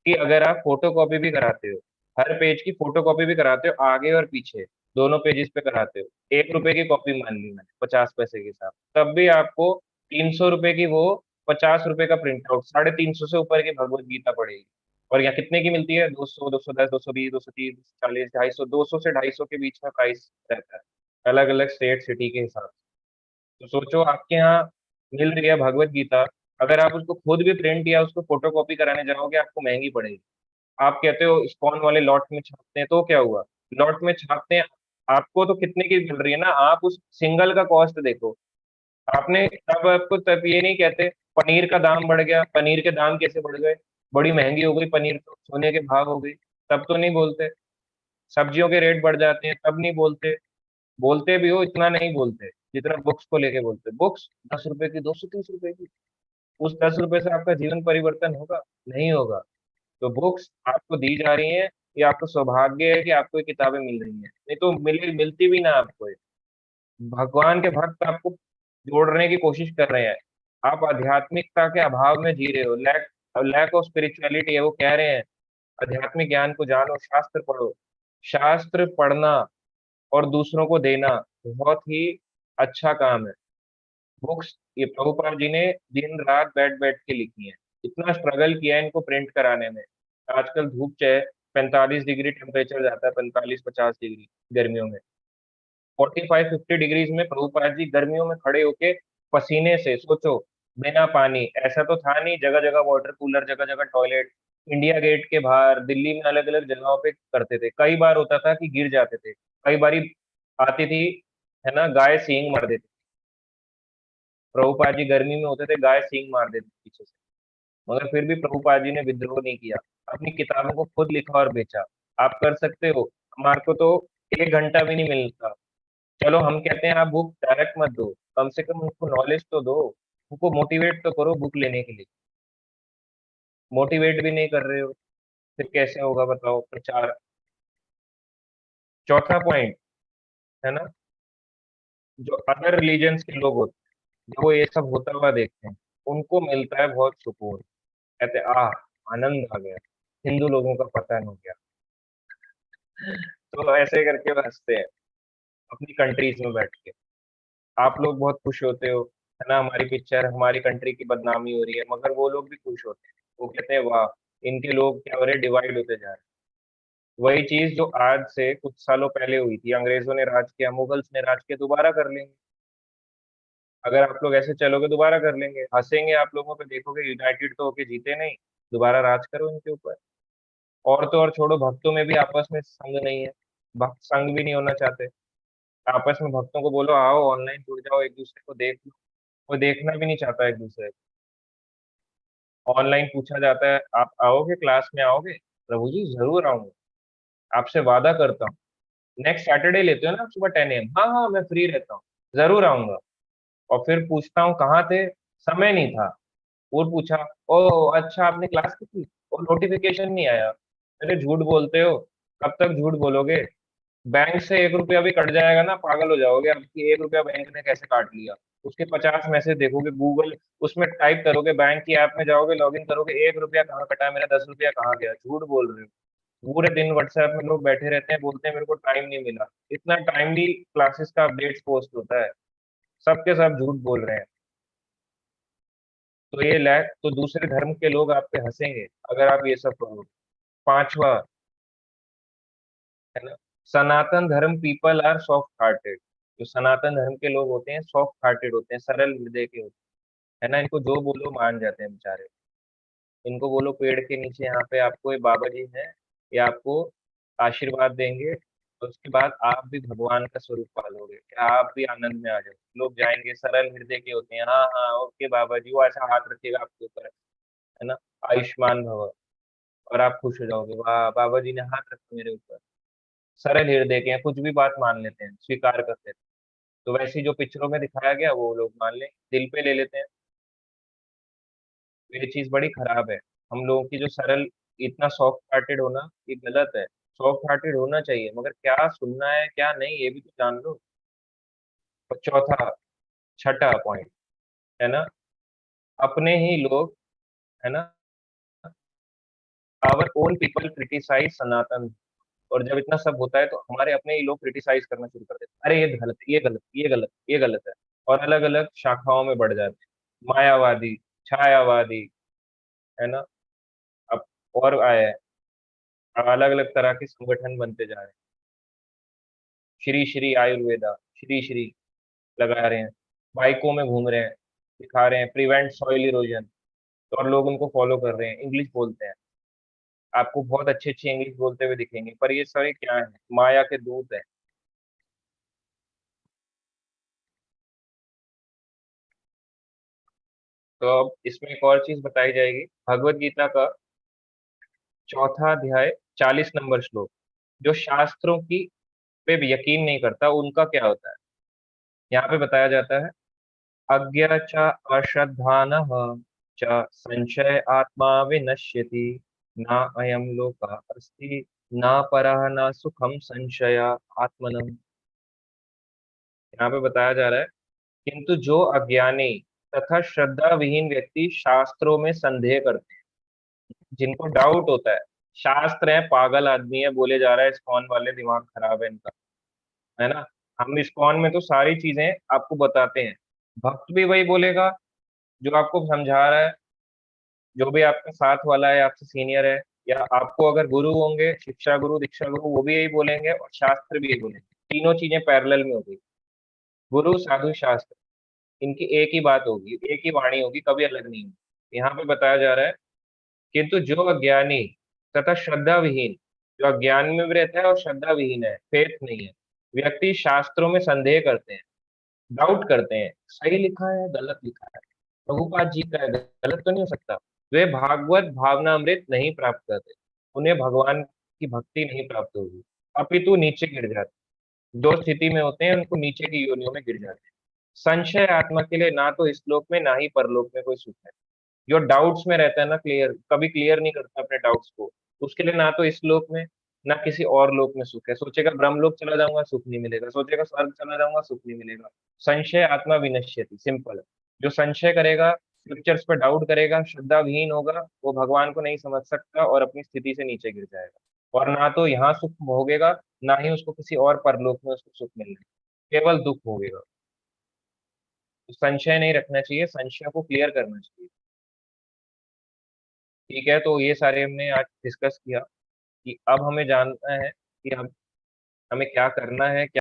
की अगर आप फोटो कॉपी भी कराते हो, हर पेज की फोटो कॉपी भी कराते हो, आगे और पीछे दोनों पेजेस पे कराते हो, 1 रुपए की कॉपी मान ली मैंने 50 पैसे के साथ, तब भी आपको 300 रुपए की वो 50 रुपए का प्रिंट आउट, 350 से ऊपर की भगवत गीता पड़ेगी। और यहाँ कितने की मिलती है? 200, 210, 220, 230, 40, 250, 200 से 250 के बीच में प्राइस रहता है, अलग अलग स्टेट सिटी के हिसाब से। तो सोचो, आपके यहाँ मिल रही है भगवत गीता, अगर आप उसको खुद भी प्रिंट या उसको फोटो कॉपी कराने जाओगे, आपको महंगी पड़ेगी। आप कहते हो स्पॉन वाले लॉट में छापते हैं, तो क्या हुआ, लॉट में छापते हैं, आपको तो कितने की मिल रही है ना, आप उस सिंगल का कॉस्ट देखो। आपने तब आपको तब ये नहीं कहते पनीर का दाम बढ़ गया, पनीर के दाम कैसे बढ़ गए, बड़ी महंगी हो गई पनीर, तो सोने के भाव हो गई, तब तो नहीं बोलते। सब्जियों के रेट बढ़ जाते हैं, तब नहीं बोलते। बोलते भी हो, इतना नहीं बोलते जितना बुक्स को लेके बोलते। बुक्स 10 रुपए की, 230 रुपए की, उस 10 रुपए से आपका जीवन परिवर्तन होगा? नहीं होगा। तो बुक्स आपको दी जा रही हैं, ये आपको सौभाग्य है कि आपको ये किताबें मिल रही हैं, नहीं तो मिलती भी ना आपको ये। भगवान के भक्त आपको जोड़ने की कोशिश कर रहे हैं, आप आध्यात्मिकता के अभाव में जी रहे हो। लैक लैक ऑफ स्पिरिचुअलिटी है। वो कह रहे हैं आध्यात्मिक ज्ञान को जानो, शास्त्र पढ़ो। शास्त्र पढ़ना और दूसरों को देना बहुत ही अच्छा काम है। बुक्स ये प्रभुपाद जी ने दिन रात बैठ बैठ के लिखी हैं, इतना स्ट्रगल किया है इनको प्रिंट कराने में। आजकल धूप चाहे 45 डिग्री टेम्परेचर जाता है, 45-50 डिग्री गर्मियों में, 45-50 डिग्रीज में प्रभुपाद जी गर्मियों में खड़े होके पसीने से, सोचो, बिना पानी, ऐसा तो था नहीं, जगह जगह वाटर कूलर, जगह जगह टॉयलेट, इंडिया गेट के बाहर दिल्ली में अलग अलग जगहों पे करते थे। कई बार होता था कि गिर जाते थे, कई बारी आती थी, है ना, गाय सींग मार देती। प्रभुपाद जी गर्मी में होते थे, गाय सींग मार देती थी पीछे से, मगर फिर भी प्रभुपाद जी ने विद्रोह नहीं किया, अपनी किताबों को खुद लिखा और बेचा। आप कर सकते हो। हमारे को तो 1 घंटा भी नहीं मिलता, चलो हम कहते हैं आप बुक डायरेक्ट मत दो, कम से कम उनको नॉलेज तो दो, उनको मोटिवेट तो करो बुक लेने के लिए। मोटिवेट भी नहीं कर रहे हो, फिर कैसे होगा बताओ प्रचार। चौथा पॉइंट है ना, जो अदर रिलीजन्स के लोग होते हैं, जो वो ये सब होता हुआ देखते हैं, उनको मिलता है बहुत सुकून। कहते हैं, आह, आनंद आ गया, हिंदू लोगों का पतन हो गया। तो ऐसे करके वो हंसते हैं अपनी कंट्रीज में बैठ के। आप लोग बहुत खुश होते हो, है ना, हमारी पिक्चर हमारी कंट्री की बदनामी हो रही है, मगर वो लोग भी खुश होते हैं। वो कहते हैं वाह, इनके लोग क्या हो रहे, डिवाइड होते जा रहे हैं। वही चीज जो आज से कुछ सालों पहले हुई थी, अंग्रेजों ने राज किया, मुगल्स ने राज किया, दोबारा कर लेंगे। अगर आप लोग ऐसे चलोगे दोबारा कर लेंगे, हंसेंगे आप लोगों पे, देखोगे यूनाइटेड तो होके जीते नहीं, दोबारा राज करो इनके ऊपर। और तो और छोड़ो, भक्तों में भी आपस में संग नहीं है, भक्त संग भी नहीं होना चाहते। आपस में भक्तों को बोलो आओ ऑनलाइन जुड़ जाओ, एक दूसरे को देख लो, कोई देखना भी नहीं चाहता एक दूसरे को। ऑनलाइन पूछा जाता है आप आओगे, क्लास में आओगे, प्रभु जी जरूर आऊंगा, आपसे वादा करता हूँ। नेक्स्ट सैटरडे लेते हो ना आप सुबह 10 AM? हाँ हाँ मैं फ्री रहता हूँ, जरूर आऊंगा। और फिर पूछता हूँ कहाँ थे, समय नहीं था। और पूछा, ओ अच्छा आपने क्लास की थी, और नोटिफिकेशन नहीं आया। अरे झूठ बोलते हो, कब तक झूठ बोलोगे? बैंक से 1 रुपया भी कट जाएगा ना, पागल हो जाओगे अब कि 1 रुपया बैंक ने कैसे काट लिया। उसके 50 मैसेज देखोगे गूगल, उसमें टाइप करोगे, बैंक की ऐप में जाओगे, लॉगिन करोगे, 1 रुपया कहाँ कटा, मेरा 10 रुपया कहाँ गया। झूठ बोल रहे हो। पूरे दिन व्हाट्सएप में लोग बैठे रहते हैं, बोलते हैं मेरे को टाइम नहीं मिला। इतना टाइमली क्लासेस का अपडेट्स पोस्ट होता है, सबके सब झूठ बोल रहे हैं। तो ये लैक तो दूसरे धर्म के लोग आप पे हंसेंगे अगर आप ये सब करोगे। पांचवा है ना, सनातन धर्म पीपल आर सॉफ्ट हार्टेड। जो सनातन धर्म के लोग होते हैं सॉफ्ट हार्टेड होते हैं, सरल हृदय के होते हैं, है ना, इनको जो बोलो मान जाते हैं बेचारे। इनको बोलो पेड़ के नीचे यहाँ पे आपको एक बाबा जी हैं, ये आपको आशीर्वाद देंगे, तो उसके बाद आप भी भगवान का स्वरूप पालोगे, क्या आप भी आनंद में आ जाओगे। लोग जाएंगे, सरल हृदय के होते हैं, हाँ हाँ ओके बाबा जी, वो ऐसा हाथ रखेगा आपके ऊपर, है ना, आयुष्मान भव, और आप खुश हो जाओगे, वाह बाबा जी ने हाथ रखा मेरे ऊपर। सरल हृदय के हैं, कुछ भी बात मान लेते हैं, स्वीकार कर लेते हैं। तो वैसे ही जो पिक्चरों में दिखाया गया वो लोग मान लें, दिल पे ले लेते हैं। तो ये चीज बड़ी खराब है। हम लोगों की जो सरल, इतना सॉफ्ट हार्टेड होना ये गलत है। सॉफ्ट हार्टेड होना चाहिए, मगर क्या सुनना है क्या नहीं ये भी तो जान लो। और चौथा, छठा पॉइंट है ना, अपने ही लोग, है ना, आवर ओन पीपल क्रिटिसाइज सनातन। और जब इतना सब होता है तो हमारे अपने ही लोग क्रिटिसाइज करना शुरू कर देते हैं, अरे ये गलत, ये गलत, ये गलत, ये गलत है। और अलग अलग शाखाओं में बढ़ जाते हैं, मायावादी, छायावादी, है ना, अब और आए हैं, अलग अलग तरह के संगठन बनते जा रहे हैं। श्री श्री आयुर्वेदा, श्री श्री लगा रहे हैं, बाइकों में घूम रहे हैं, दिखा रहे हैं प्रिवेंट सॉइल इरोजन, और लोग उनको फॉलो कर रहे हैं, इंग्लिश बोलते हैं, आपको बहुत अच्छी अच्छी इंग्लिश बोलते हुए दिखेंगे, पर ये सारे क्या है, माया के दूत है। तो अब इसमें एक और चीज बताई जाएगी, भगवत गीता का चौथा अध्याय, 40 नंबर श्लोक। जो शास्त्रों की पे भी यकीन नहीं करता उनका क्या होता है। यहाँ पे बताया जाता है, अज्ञा च अश्रद्धानः च संशय आत्मा विनश्यति, न अयं लोकः अस्ति, न परः न सुखम संशय आत्मनः। यहाँ पे बताया जा रहा है, किंतु जो अज्ञानी तथा श्रद्धा विहीन व्यक्ति शास्त्रों में संदेह करते हैं, जिनको डाउट होता है, शास्त्र है, पागल आदमी है, बोले जा रहा है इस्कॉन वाले, दिमाग खराब है इनका, है ना। हम इस्कॉन में तो सारी चीजें आपको बताते हैं, भक्त भी वही बोलेगा जो आपको समझा रहा है, जो भी आपका साथ वाला है, आपसे सीनियर है, या आपको अगर गुरु होंगे, शिक्षा गुरु दीक्षा गुरु, वो भी यही बोलेंगे और शास्त्र भी यही बोलेंगे। तीनों चीजें पैरेलल में होगी, गुरु साधु शास्त्र, इनकी एक ही बात होगी, एक ही वाणी होगी, कभी अलग नहीं होगी। यहाँ पे बताया जा रहा है, किंतु जो अज्ञानी तथा श्रद्धा विहीन, जो अज्ञान में भी रहता है और श्रद्धा विहीन है, फेथ नहीं है, व्यक्ति शास्त्रों में संदेह करते हैं, डाउट करते हैं, सही लिखा है गलत लिखा है, प्रभुपाद जी का है गलत तो नहीं हो सकता, वे भागवत भावनामृत नहीं प्राप्त करते, उन्हें भगवान की भक्ति नहीं प्राप्त होगी, अपितु नीचे गिर जाते। जो स्थिति में होते हैं उनको नीचे की योनियों में गिर जाते हैं। संशय आत्मा के लिए ना तो इस लोक में ना ही परलोक में कोई सुख है। जो डाउट्स में रहता है ना, क्लियर कभी क्लियर नहीं करता अपने डाउट्स को, उसके लिए ना तो इस लोक में ना किसी और लोक में सुख है। सोचेगा ब्रह्मलोक चला जाऊंगा, सुख नहीं मिलेगा, सोचेगा स्वर्ग चला जाऊंगा, सुख नहीं मिलेगा। संशय आत्मा विनश्यति, सिंपल है। जो संशय करेगा, स्क्रिप्चर्स पर डाउट करेगा, श्रद्धा विहीन होगा, वो भगवान को नहीं समझ सकता और अपनी स्थिति से नीचे गिर जाएगा। और ना तो यहाँ सुख भोगेगा, ना ही उसको किसी और परलोक में उसको सुख मिलेगा, केवल दुख भोगेगा। तो संशय नहीं रखना चाहिए, संशय को क्लियर करना चाहिए। ठीक है, तो ये सारे हमने आज डिस्कस किया कि अब हमें जानना है कि हम हमें क्या करना है,